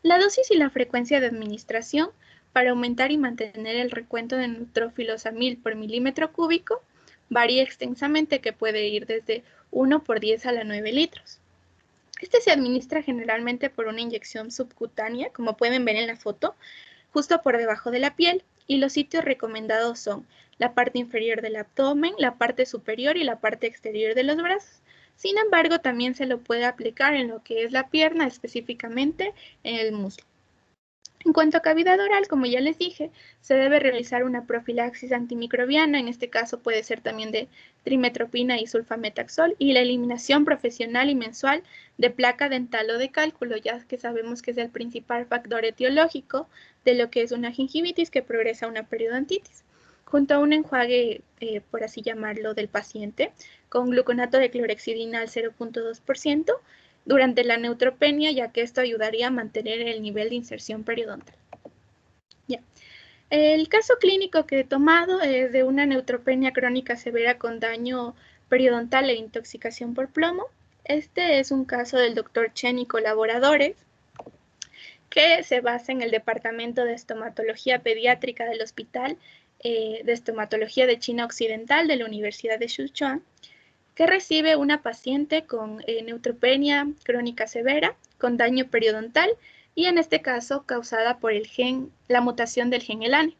La dosis y la frecuencia de administración para aumentar y mantener el recuento de neutrófilos a 1000 por milímetro cúbico varía extensamente, que puede ir desde 1 por 10 a la 9 litros. Este se administra generalmente por una inyección subcutánea, como pueden ver en la foto, justo por debajo de la piel, y los sitios recomendados son la parte inferior del abdomen, la parte superior y la parte exterior de los brazos. Sin embargo, también se lo puede aplicar en lo que es la pierna, específicamente en el muslo. En cuanto a cavidad oral, como ya les dije, se debe realizar una profilaxis antimicrobiana, en este caso puede ser también de trimetropina y sulfametaxol, y la eliminación profesional y mensual de placa dental o de cálculo, ya que sabemos que es el principal factor etiológico de lo que es una gingivitis que progresa a una periodontitis, junto a un enjuague, por así llamarlo, del paciente, con gluconato de clorhexidina al 0.2%, durante la neutropenia, ya que esto ayudaría a mantener el nivel de inserción periodontal. Ya. El caso clínico que he tomado es de una neutropenia crónica severa con daño periodontal e intoxicación por plomo. Este es un caso del doctor Chen y colaboradores, que se basa en el Departamento de Estomatología Pediátrica del Hospital de Estomatología de China Occidental de la Universidad de Sichuan, que recibe una paciente con neutropenia crónica severa, con daño periodontal, y en este caso causada por la mutación del gen ELANE.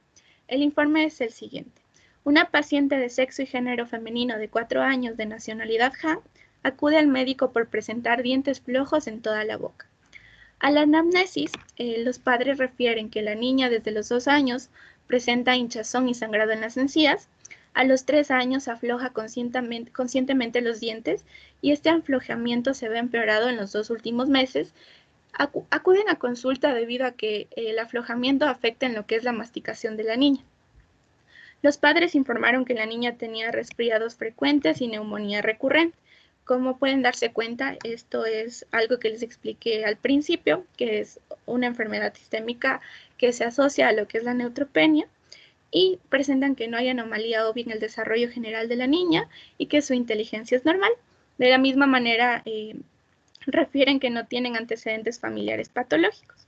El informe es el siguiente. Una paciente de sexo y género femenino de 4 años de nacionalidad Han acude al médico por presentar dientes flojos en toda la boca. A la anamnesis, los padres refieren que la niña desde los 2 años presenta hinchazón y sangrado en las encías. A los 3 años afloja conscientemente los dientes, y este aflojamiento se ve empeorado en los 2 últimos meses. Acuden a consulta debido a que el aflojamiento afecta en lo que es la masticación de la niña. Los padres informaron que la niña tenía resfriados frecuentes y neumonía recurrente. Como pueden darse cuenta, esto es algo que les expliqué al principio, que es una enfermedad sistémica que se asocia a lo que es la neutropenia, y presentan que no hay anomalía obvia en el desarrollo general de la niña y que su inteligencia es normal. De la misma manera, refieren que no tienen antecedentes familiares patológicos.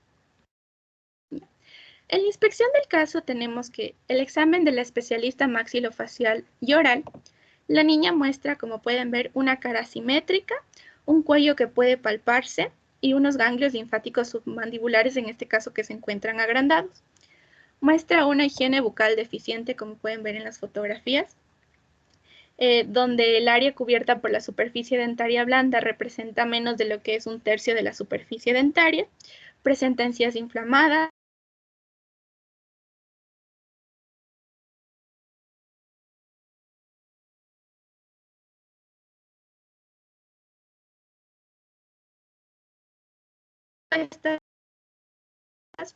En la inspección del caso tenemos que el examen de la especialista maxilofacial y oral, la niña muestra, como pueden ver, una cara simétrica, un cuello que puede palparse y unos ganglios linfáticos submandibulares, en este caso, que se encuentran agrandados. Muestra una higiene bucal deficiente, como pueden ver en las fotografías, donde el área cubierta por la superficie dentaria blanda representa menos de lo que es un tercio de la superficie dentaria, presenta encías inflamadas,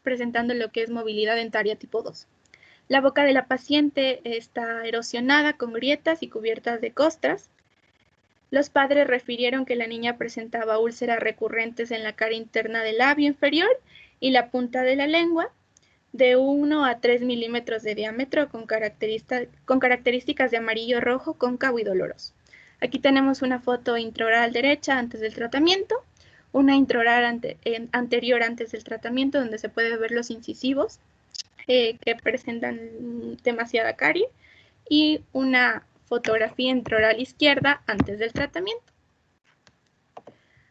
presentando lo que es movilidad dentaria tipo 2. La boca de la paciente está erosionada con grietas y cubiertas de costras. Los padres refirieron que la niña presentaba úlceras recurrentes en la cara interna del labio inferior y la punta de la lengua, de 1 a 3 milímetros de diámetro, con características de amarillo rojo, cóncavo y doloroso. Aquí tenemos una foto intraoral derecha antes del tratamiento, una intraoral anterior antes del tratamiento, donde se puede ver los incisivos que presentan demasiada carie, y una fotografía intraoral izquierda antes del tratamiento.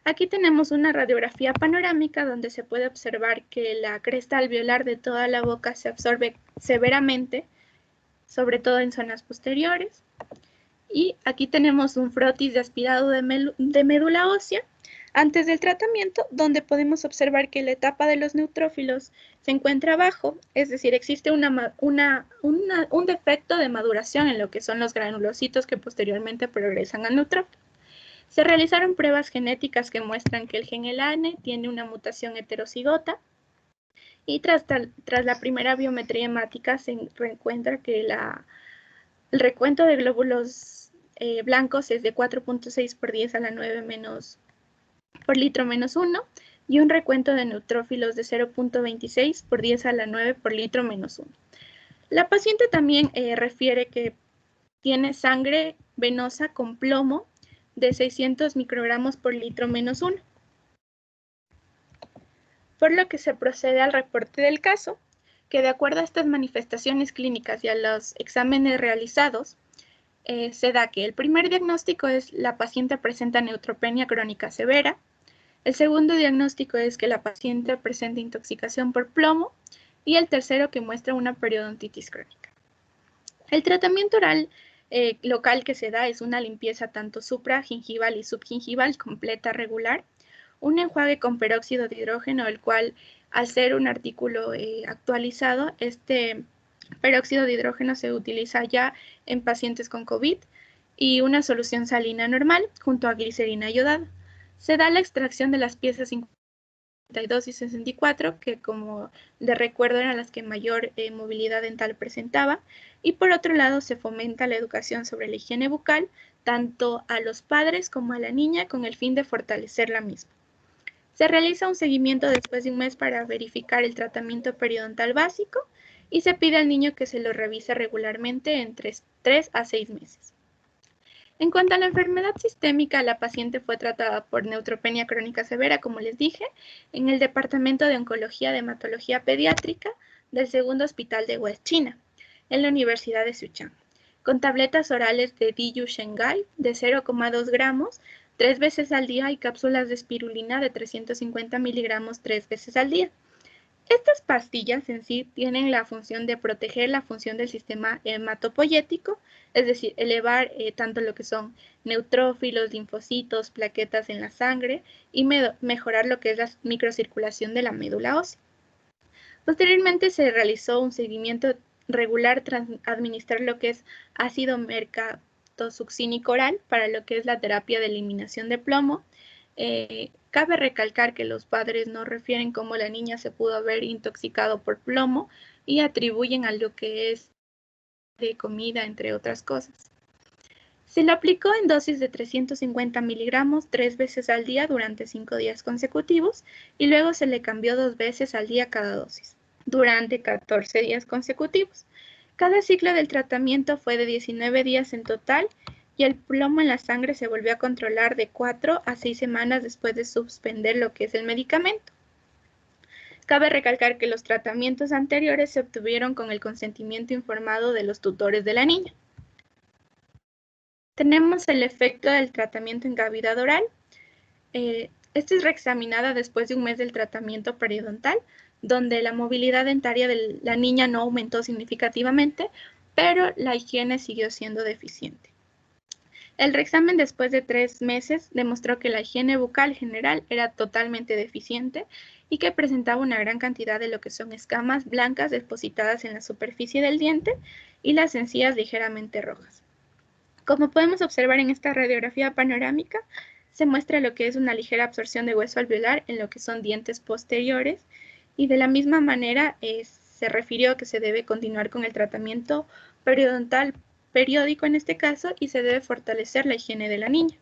Aquí tenemos una radiografía panorámica donde se puede observar que la cresta alveolar de toda la boca se absorbe severamente, sobre todo en zonas posteriores. Y aquí tenemos un frotis de aspirado de médula ósea antes del tratamiento, donde podemos observar que la etapa de los neutrófilos se encuentra abajo, es decir, existe un defecto de maduración en lo que son los granulocitos que posteriormente progresan al neutrófilo. Se realizaron pruebas genéticas que muestran que el gen ELANE tiene una mutación heterocigota, y tras la primera biometría hemática se encuentra que el recuento de glóbulos blancos es de 4.6 por 10 a la 9 menos por litro menos 1, y un recuento de neutrófilos de 0.26 por 10 a la 9 por litro menos 1. La paciente también refiere que tiene sangre venosa con plomo de 600 microgramos por litro menos 1. por lo que se procede al reporte del caso, que de acuerdo a estas manifestaciones clínicas y a los exámenes realizados, se da que el primer diagnóstico es la paciente presenta neutropenia crónica severa, el segundo diagnóstico es que la paciente presenta intoxicación por plomo y el tercero que muestra una periodontitis crónica. El tratamiento oral local que se da es una limpieza tanto supragingival y subgingival completa regular, un enjuague con peróxido de hidrógeno, el cual al ser un artículo actualizado, este peróxido de hidrógeno se utiliza ya en pacientes con COVID, y una solución salina normal junto a glicerina iodada. Se da la extracción de las piezas 52 y 64, que como de recuerdo eran las que mayor movilidad dental presentaba, y por otro lado se fomenta la educación sobre la higiene bucal, tanto a los padres como a la niña, con el fin de fortalecer la misma. Se realiza un seguimiento después de un mes para verificar el tratamiento periodontal básico y se pide al niño que se lo revise regularmente entre 3 a 6 meses. En cuanto a la enfermedad sistémica, la paciente fue tratada por neutropenia crónica severa, como les dije, en el Departamento de Oncología de Hematología Pediátrica del Segundo Hospital de West China, en la Universidad de Sichuan, con tabletas orales de Diyu Shengai de 0,2 gramos 3 veces al día y cápsulas de espirulina de 350 miligramos 3 veces al día. Estas pastillas en sí tienen la función de proteger la función del sistema hematopoyético, es decir, elevar tanto lo que son neutrófilos, linfocitos, plaquetas en la sangre y mejorar lo que es la microcirculación de la médula ósea. Posteriormente se realizó un seguimiento regular tras administrar lo que es ácido mercaptosuccínico oral para lo que es la terapia de eliminación de plomo. Cabe recalcar que los padres no refieren cómo la niña se pudo haber intoxicado por plomo y atribuyen a lo que es de comida, entre otras cosas. Se lo aplicó en dosis de 350 miligramos 3 veces al día durante 5 días consecutivos y luego se le cambió 2 veces al día cada dosis, durante 14 días consecutivos. Cada ciclo del tratamiento fue de 19 días en total y el plomo en la sangre se volvió a controlar de 4 a 6 semanas después de suspender lo que es el medicamento. Cabe recalcar que los tratamientos anteriores se obtuvieron con el consentimiento informado de los tutores de la niña. Tenemos el efecto del tratamiento en cavidad oral. Esta es reexaminada después de un mes del tratamiento periodontal, donde la movilidad dentaria de la niña no aumentó significativamente, pero la higiene siguió siendo deficiente. El reexamen después de 3 meses demostró que la higiene bucal general era totalmente deficiente y que presentaba una gran cantidad de lo que son escamas blancas depositadas en la superficie del diente y las encías ligeramente rojas. Como podemos observar en esta radiografía panorámica, se muestra lo que es una ligera absorción de hueso alveolar en lo que son dientes posteriores y de la misma manera se refirió que se debe continuar con el tratamiento periodontal periódico en este caso y se debe fortalecer la higiene de la niña.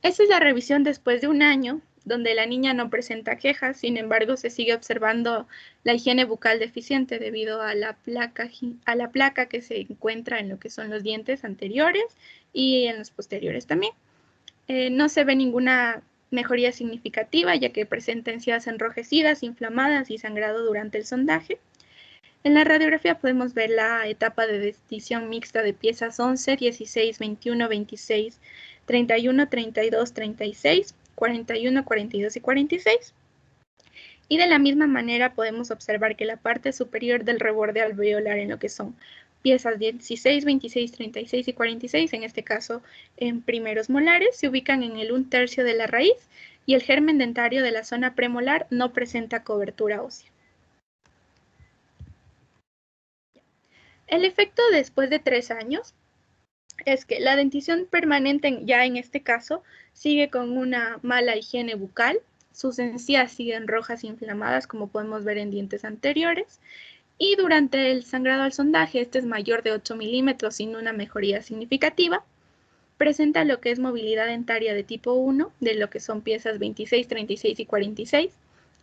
Esta es la revisión después de un año, donde la niña no presenta quejas, sin embargo se sigue observando la higiene bucal deficiente debido a la placa que se encuentra en lo que son los dientes anteriores y en los posteriores también. No se ve ninguna mejoría significativa, ya que presenta encías enrojecidas, inflamadas y sangrado durante el sondaje. En la radiografía podemos ver la etapa de dentición mixta de piezas 11, 16, 21, 26, 31, 32, 36, 41, 42 y 46. Y de la misma manera podemos observar que la parte superior del reborde alveolar en lo que son piezas 16, 26, 36 y 46, en este caso en primeros molares, se ubican en el 1/3 de la raíz y el germen dentario de la zona premolar no presenta cobertura ósea. El efecto después de 3 años es que la dentición permanente, ya en este caso, sigue con una mala higiene bucal, sus encías siguen rojas e inflamadas, como podemos ver en dientes anteriores, y durante el sangrado al sondaje, este es mayor de 8 milímetros sin una mejoría significativa, presenta lo que es movilidad dentaria de tipo 1, de lo que son piezas 26, 36 y 46,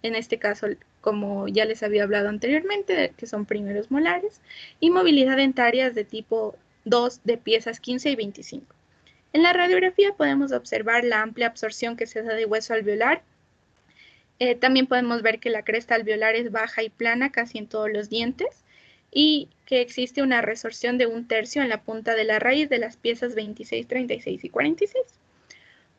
en este caso, como ya les había hablado anteriormente, que son primeros molares, y movilidad dentaria de tipo 2 de piezas 15 y 25. En la radiografía podemos observar la amplia absorción que se da de hueso alveolar También podemos ver que la cresta alveolar es baja y plana casi en todos los dientes y que existe una resorción de 1/3 en la punta de la raíz de las piezas 26, 36 y 46.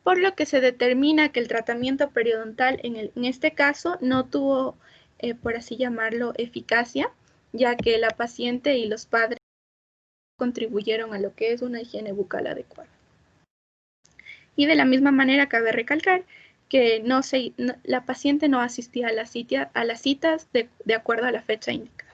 Por lo que se determina que el tratamiento periodontal en este caso no tuvo, por así llamarlo, eficacia, ya que la paciente y los padres contribuyeron a lo que es una higiene bucal adecuada. Y de la misma manera cabe recalcar que la paciente no asistía a las citas de acuerdo a la fecha indicada.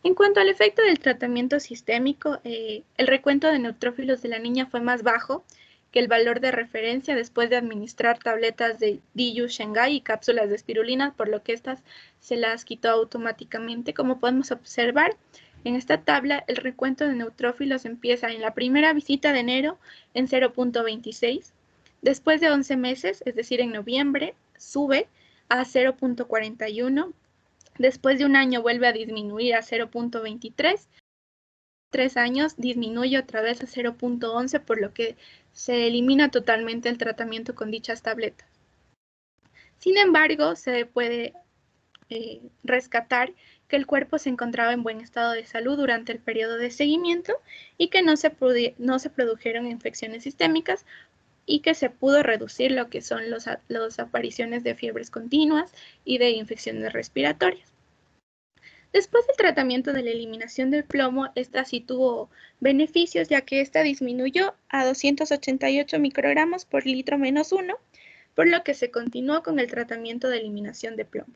En cuanto al efecto del tratamiento sistémico, el recuento de neutrófilos de la niña fue más bajo que el valor de referencia después de administrar tabletas de Diyu Shengai y cápsulas de espirulina, por lo que estas se las quitó automáticamente. Como podemos observar, en esta tabla el recuento de neutrófilos empieza en la primera visita de enero en 0.26, después de 11 meses, es decir, en noviembre, sube a 0.41, después de un año vuelve a disminuir a 0.23, 3 años disminuye otra vez a 0.11, por lo que se elimina totalmente el tratamiento con dichas tabletas. Sin embargo, se puede rescatar que el cuerpo se encontraba en buen estado de salud durante el periodo de seguimiento y que no se produjeron infecciones sistémicas y que se pudo reducir lo que son las apariciones de fiebres continuas y de infecciones respiratorias. Después del tratamiento de la eliminación del plomo, esta sí tuvo beneficios, ya que esta disminuyó a 288 microgramos por litro menos 1, por lo que se continuó con el tratamiento de eliminación de plomo.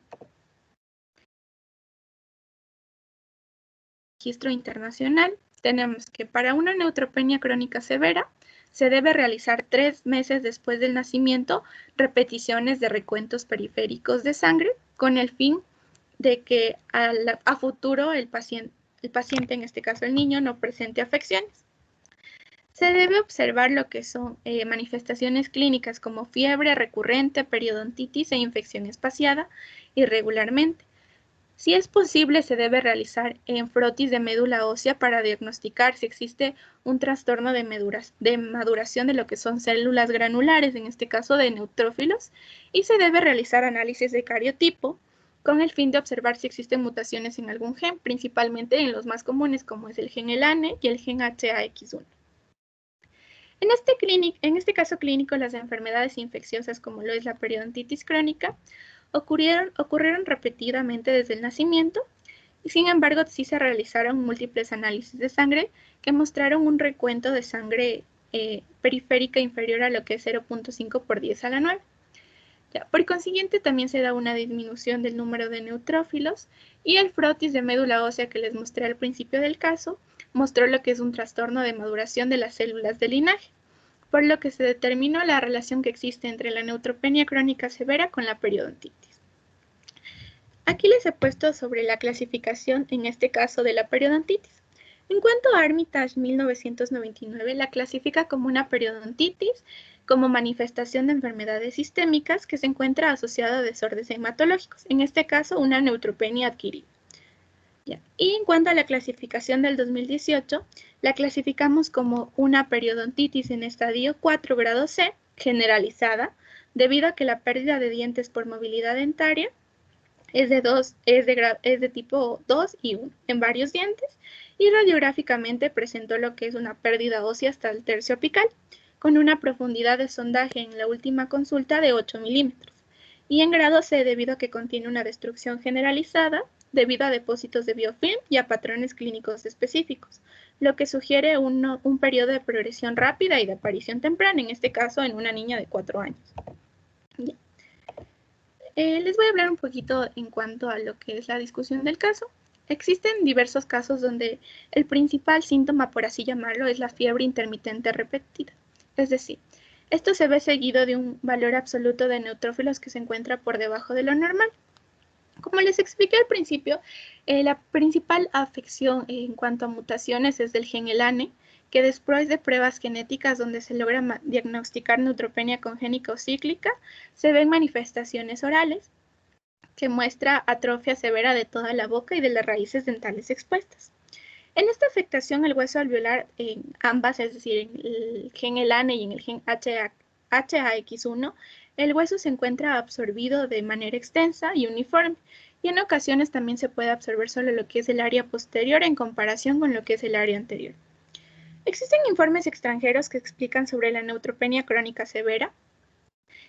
Registro internacional, tenemos que para una neutropenia crónica severa se debe realizar 3 meses después del nacimiento repeticiones de recuentos periféricos de sangre con el fin de que a futuro el paciente, en este caso el niño, no presente afecciones. Se debe observar lo que son manifestaciones clínicas como fiebre recurrente, periodontitis e infección espaciada irregularmente. Si es posible, se debe realizar frotis de médula ósea para diagnosticar si existe un trastorno de maduración de lo que son células granulares, en este caso de neutrófilos, y se debe realizar análisis de cariotipo con el fin de observar si existen mutaciones en algún gen, principalmente en los más comunes como es el gen ELANE y el gen HAX1. En este caso clínico, las enfermedades infecciosas como lo es la periodontitis crónica ocurrieron repetidamente desde el nacimiento y sin embargo sí se realizaron múltiples análisis de sangre que mostraron un recuento de sangre periférica inferior a lo que es 0.5 por 10 a la 9. Por consiguiente, también se da una disminución del número de neutrófilos y el frotis de médula ósea que les mostré al principio del caso mostró lo que es un trastorno de maduración de las células de linaje, por lo que se determinó la relación que existe entre la neutropenia crónica severa con la periodontitis. Aquí les he puesto sobre la clasificación, en este caso, de la periodontitis. En cuanto a Armitage 1999, la clasifica como una periodontitis como manifestación de enfermedades sistémicas que se encuentra asociada a desórdenes hematológicos, en este caso una neutropenia adquirida. Y en cuanto a la clasificación del 2018, la clasificamos como una periodontitis en estadio 4 grado C, generalizada, debido a que la pérdida de dientes por movilidad dentaria es de tipo 2 y 1 en varios dientes, y radiográficamente presentó lo que es una pérdida ósea hasta el tercio apical, con una profundidad de sondaje en la última consulta de 8 milímetros, y en grado C debido a que contiene una destrucción generalizada debido a depósitos de biofilm y a patrones clínicos específicos, lo que sugiere un periodo de progresión rápida y de aparición temprana, en este caso en una niña de 4 años. Les voy a hablar un poquito en cuanto a lo que es la discusión del caso. Existen diversos casos donde el principal síntoma, por así llamarlo, es la fiebre intermitente repetida. Es decir, esto se ve seguido de un valor absoluto de neutrófilos que se encuentra por debajo de lo normal. Como les expliqué al principio, la principal afección en cuanto a mutaciones es del gen ELANE, que después de pruebas genéticas donde se logra diagnosticar neutropenia congénica o cíclica, se ven manifestaciones orales que muestra atrofia severa de toda la boca y de las raíces dentales expuestas. En esta afectación, el hueso alveolar en ambas, es decir, en el gen ELANE y en el gen HAX1, el hueso se encuentra absorbido de manera extensa y uniforme, y en ocasiones también se puede absorber solo lo que es el área posterior en comparación con lo que es el área anterior. Existen informes extranjeros que explican sobre la neutropenia crónica severa,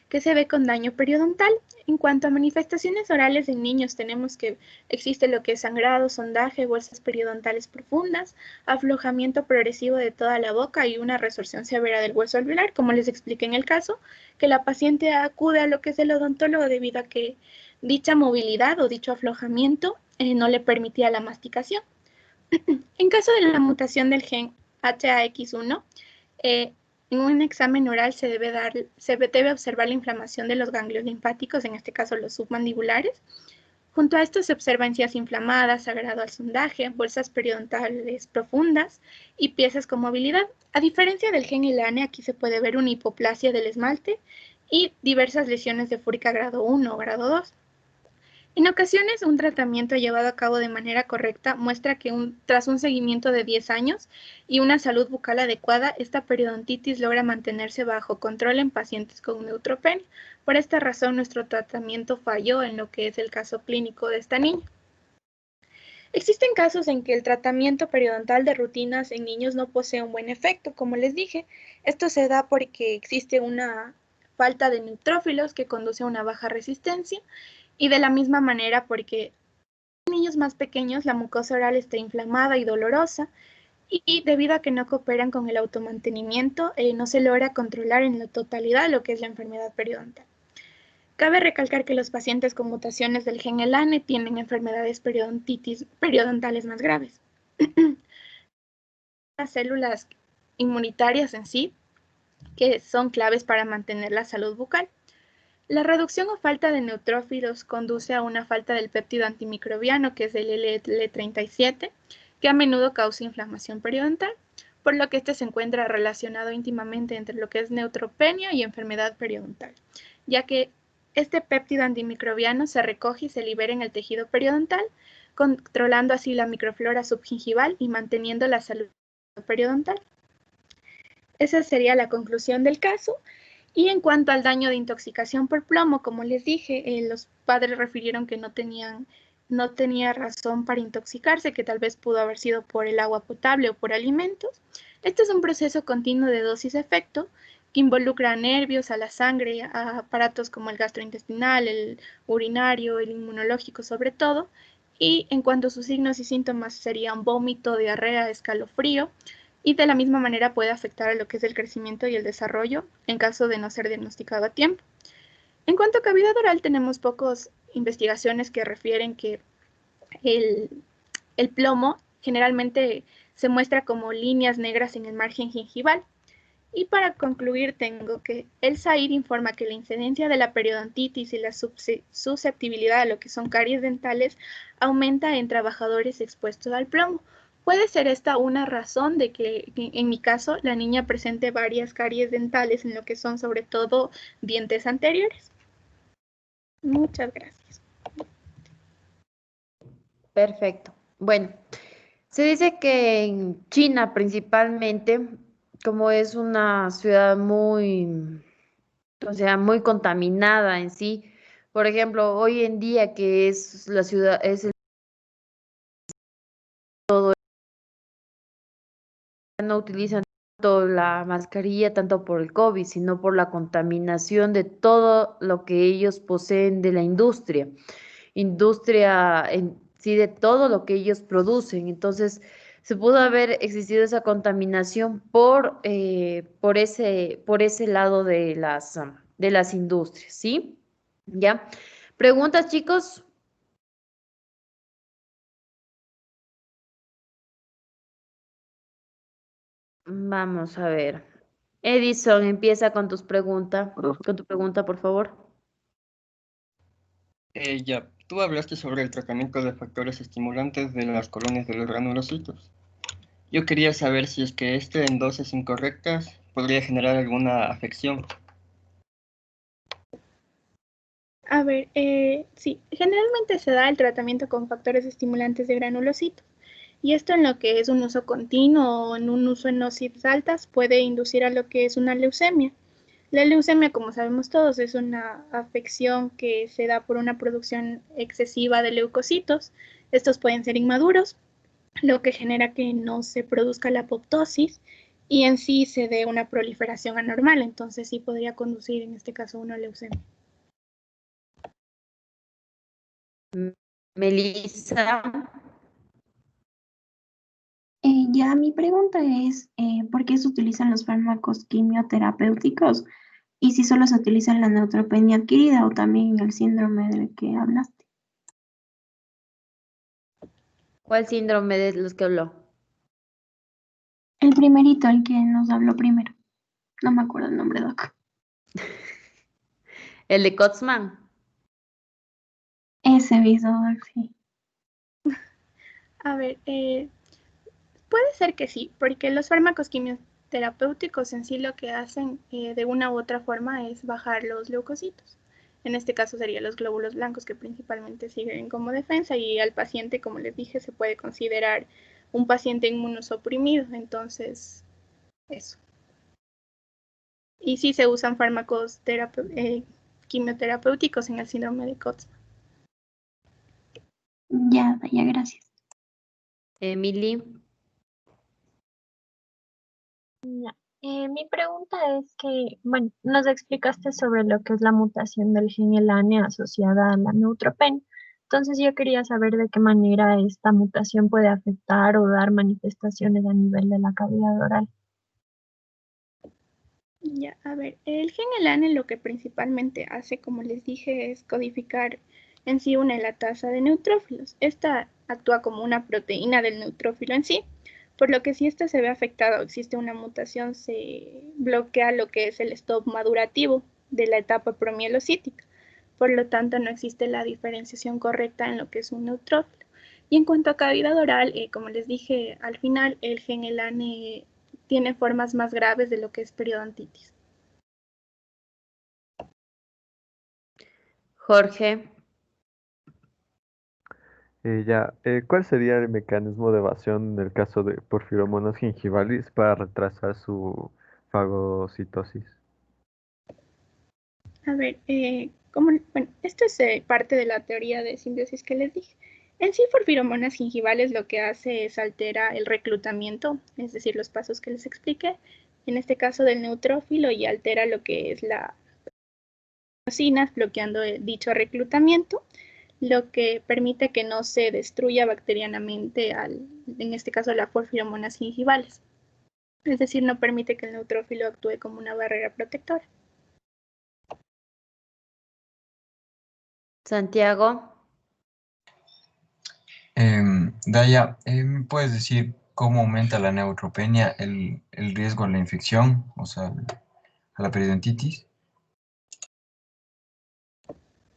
que se ve con daño periodontal. En cuanto a manifestaciones orales en niños, tenemos que existe lo que es sangrado, sondaje, bolsas periodontales profundas, aflojamiento progresivo de toda la boca y una resorción severa del hueso alveolar, como les expliqué en el caso, que la paciente acude a lo que es el odontólogo debido a que dicha movilidad o dicho aflojamiento no le permitía la masticación. En caso de la mutación del gen HAX1, en un examen oral se debe observar la inflamación de los ganglios linfáticos, en este caso los submandibulares. Junto a esto se observa encías inflamadas, sagrado al sondaje, bolsas periodontales profundas y piezas con movilidad. A diferencia del gen ELANE, aquí se puede ver una hipoplasia del esmalte y diversas lesiones de fúrica grado 1 o grado 2. En ocasiones, un tratamiento llevado a cabo de manera correcta muestra que tras un seguimiento de 10 años y una salud bucal adecuada, esta periodontitis logra mantenerse bajo control en pacientes con neutropenia. Por esta razón, nuestro tratamiento falló en lo que es el caso clínico de esta niña. Existen casos en que el tratamiento periodontal de rutinas en niños no posee un buen efecto, como les dije. Esto se da porque existe una falta de neutrófilos que conduce a una baja resistencia, y de la misma manera porque en niños más pequeños la mucosa oral está inflamada y dolorosa, y debido a que no cooperan con el automantenimiento, no se logra controlar en la totalidad lo que es la enfermedad periodontal. Cabe recalcar que los pacientes con mutaciones del gen ELANE tienen enfermedades periodontales más graves. Las células inmunitarias en sí, que son claves para mantener la salud bucal. La reducción o falta de neutrófilos conduce a una falta del péptido antimicrobiano, que es el LL37, que a menudo causa inflamación periodontal, por lo que este se encuentra relacionado íntimamente entre lo que es neutropenia y enfermedad periodontal, ya que este péptido antimicrobiano se recoge y se libera en el tejido periodontal, controlando así la microflora subgingival y manteniendo la salud periodontal. Esa sería la conclusión del caso. Y en cuanto al daño de intoxicación por plomo, como les dije, los padres refirieron que no tenía razón para intoxicarse, que tal vez pudo haber sido por el agua potable o por alimentos. Este es un proceso continuo de dosis-efecto que involucra a nervios, a la sangre, a aparatos como el gastrointestinal, el urinario, el inmunológico sobre todo. Y en cuanto a sus signos y síntomas serían vómito, diarrea, escalofrío, y de la misma manera puede afectar a lo que es el crecimiento y el desarrollo en caso de no ser diagnosticado a tiempo. En cuanto a cavidad oral, tenemos pocas investigaciones que refieren que el plomo generalmente se muestra como líneas negras en el margen gingival. Y para concluir, tengo que el SAID informa que la incidencia de la periodontitis y la susceptibilidad a lo que son caries dentales aumenta en trabajadores expuestos al plomo. Puede ser esta una razón de que en mi caso la niña presente varias caries dentales en lo que son sobre todo dientes anteriores. Muchas gracias. Perfecto. Bueno, se dice que en China principalmente, como es una ciudad muy, o sea, muy contaminada en sí, por ejemplo, hoy en día que es la ciudad, es el todo, no utilizan tanto la mascarilla tanto por el COVID, sino por la contaminación de todo lo que ellos poseen de la industria en sí de todo lo que ellos producen. Entonces, se pudo haber existido esa contaminación por ese lado de las industrias, ¿sí? ¿Ya? ¿Preguntas, chicos? Vamos a ver. Edison, empieza con con tu pregunta, por favor. Ya, tú hablaste sobre el tratamiento de factores estimulantes de las colonias de los granulocitos. Yo quería saber si es que en dosis incorrectas podría generar alguna afección. A ver, sí, generalmente se da el tratamiento con factores estimulantes de granulocitos. Y esto en lo que es un uso continuo o en un uso en dosis altas puede inducir a lo que es una leucemia. La leucemia, como sabemos todos, es una afección que se da por una producción excesiva de leucocitos. Estos pueden ser inmaduros, lo que genera que no se produzca la apoptosis y en sí se dé una proliferación anormal. Entonces sí podría conducir en este caso a una leucemia. Melissa, Ya mi pregunta es, ¿por qué se utilizan los fármacos quimioterapéuticos y si solo se utiliza en la neutropenia adquirida o también en el síndrome del que hablaste? ¿cuál síndrome de los que habló? El primerito, el que nos habló primero. No me acuerdo el nombre, Doc. El de Kotzman. Ese viso, Doc, sí. A ver, puede ser que sí, porque los fármacos quimioterapéuticos en sí lo que hacen de una u otra forma es bajar los leucocitos. En este caso serían los glóbulos blancos que principalmente sirven como defensa y al paciente, como les dije, se puede considerar un paciente inmunosuprimido. Entonces, eso. Y sí se usan fármacos quimioterapéuticos en el síndrome de Kotzman. Ya, ya, gracias. Emily, Mi pregunta es que, bueno, nos explicaste sobre lo que es la mutación del gen ELANE asociada a la neutropenia. Entonces yo quería saber de qué manera esta mutación puede afectar o dar manifestaciones a nivel de la cavidad oral. Ya, a ver, el gen ELANE lo que principalmente hace, como les dije, es codificar en sí una elatasa de neutrófilos. Esta actúa como una proteína del neutrófilo en sí, por lo que si esta se ve afectada o existe una mutación, se bloquea lo que es el stop madurativo de la etapa promielocítica. Por lo tanto, no existe la diferenciación correcta en lo que es un neutrófilo. Y en cuanto a cavidad oral, como les dije al final, el gen ELANE tiene formas más graves de lo que es periodontitis. Jorge, ¿Cuál sería el mecanismo de evasión en el caso de Porphyromonas gingivalis para retrasar su fagocitosis? A ver, bueno, esto es parte de la teoría de simbiosis que les dije. En sí, Porphyromonas gingivalis lo que hace es altera el reclutamiento, es decir, los pasos que les expliqué, en este caso del neutrófilo, y altera lo que es la toxinas, bloqueando dicho reclutamiento, lo que permite que no se destruya bacterianamente, en este caso, la Porphyromonas gingivales. Es decir, no permite que el neutrófilo actúe como una barrera protectora. Santiago, Daya, ¿me puedes decir cómo aumenta la neutropenia el riesgo a la infección, o sea, a la periodontitis?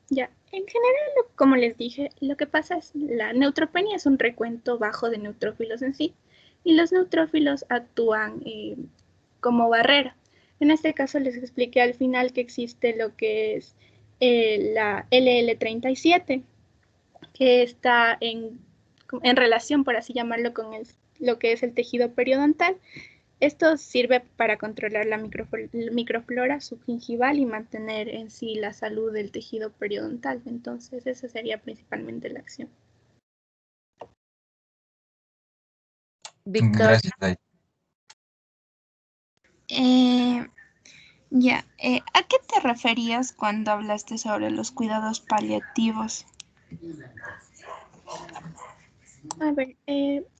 Ya, en general, como les dije, lo que pasa es la neutropenia es un recuento bajo de neutrófilos en sí, y los neutrófilos actúan como barrera. En este caso les expliqué al final que existe lo que es la LL37, que está en relación, por así llamarlo, con lo que es el tejido periodontal. Esto sirve para controlar la microflora subgingival y mantener en sí la salud del tejido periodontal. Entonces, esa sería principalmente la acción. Victoria, Gracias, Daya. ¿A qué te referías cuando hablaste sobre los cuidados paliativos? A ver,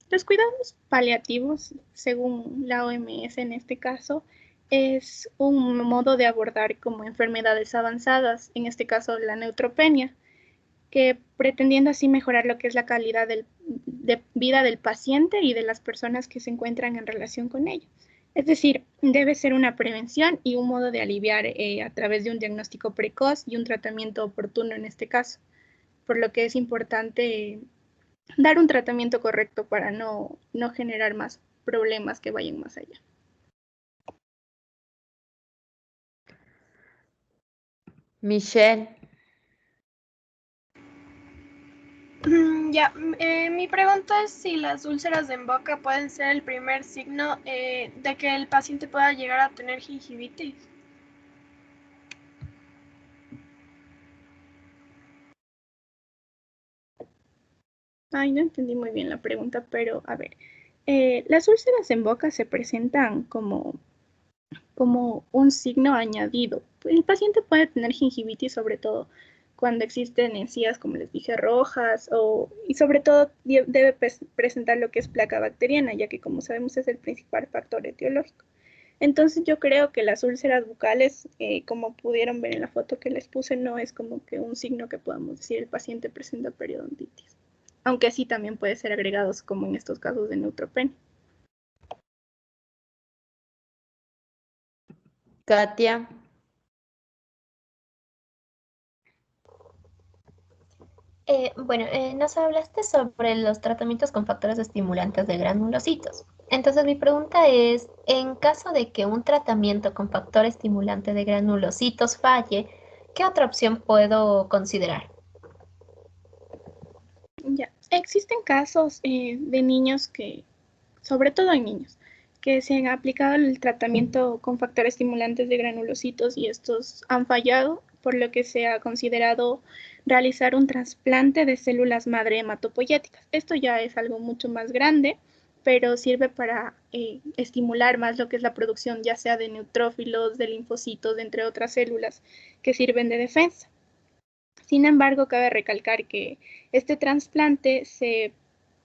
los cuidados paliativos, según la OMS en este caso, es un modo de abordar como enfermedades avanzadas, en este caso la neutropenia, que pretendiendo así mejorar lo que es la calidad de vida del paciente y de las personas que se encuentran en relación con ello. Es decir, debe ser una prevención y un modo de aliviar a través de un diagnóstico precoz y un tratamiento oportuno en este caso, por lo que es importante dar un tratamiento correcto para no generar más problemas que vayan más allá. Michelle, Mi pregunta es si las úlceras en boca pueden ser el primer signo de que el paciente pueda llegar a tener gingivitis. Ay, no entendí muy bien la pregunta, pero a ver, las úlceras en boca se presentan como un signo añadido. El paciente puede tener gingivitis, sobre todo cuando existen encías, como les dije, rojas, y sobre todo debe presentar lo que es placa bacteriana, ya que como sabemos es el principal factor etiológico. Entonces yo creo que las úlceras bucales, como pudieron ver en la foto que les puse, no es como que un signo que podamos decir el paciente presenta periodontitis. Aunque sí también puede ser agregados como en estos casos de neutropenia. Katia. Nos hablaste sobre los tratamientos con factores estimulantes de granulocitos. Entonces, mi pregunta es, en caso de que un tratamiento con factor estimulante de granulocitos falle, ¿qué otra opción puedo considerar? Ya, existen casos de niños que, sobre todo en niños, que se han aplicado el tratamiento con factores estimulantes de granulocitos y estos han fallado, por lo que se ha considerado realizar un trasplante de células madre hematopoyéticas. Esto ya es algo mucho más grande, pero sirve para estimular más lo que es la producción ya sea de neutrófilos, de linfocitos, entre otras células que sirven de defensa. Sin embargo, cabe recalcar que este trasplante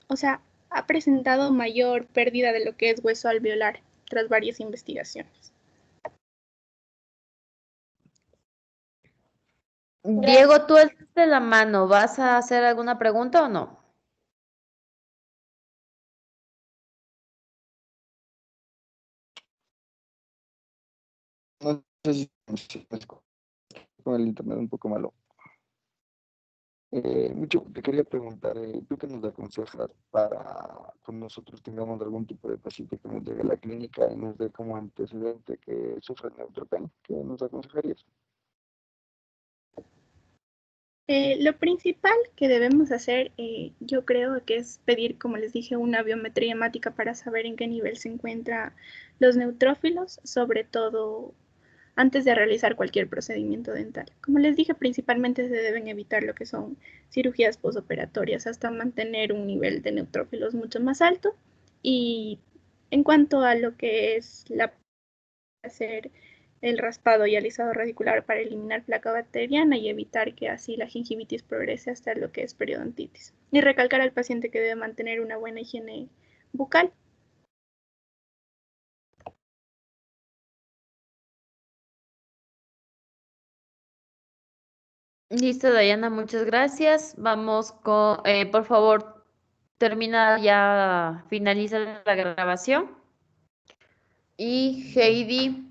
o sea, ha presentado mayor pérdida de lo que es hueso alveolar tras varias investigaciones. Diego, tú alzaste la mano. ¿Vas a hacer alguna pregunta o no? No sé si me escucho con el internet un poco malo. Mucho, te quería preguntar, ¿tú qué nos aconsejas para cuando nosotros tengamos algún tipo de paciente que nos llegue a la clínica y nos dé como antecedente que sufre neutropenia? ¿Qué nos aconsejarías? Lo principal que debemos hacer, yo creo que es pedir, como les dije, una biometría hemática para saber en qué nivel se encuentran los neutrófilos, sobre todo antes de realizar cualquier procedimiento dental. Como les dije, principalmente se deben evitar lo que son cirugías posoperatorias hasta mantener un nivel de neutrófilos mucho más alto. Y en cuanto a lo que es hacer el raspado y alisado radicular para eliminar placa bacteriana y evitar que así la gingivitis progrese hasta lo que es periodontitis. Y recalcar al paciente que debe mantener una buena higiene bucal. Listo, Dayana, muchas gracias. Vamos con, por favor, termina ya, finaliza la grabación. Y Heidi.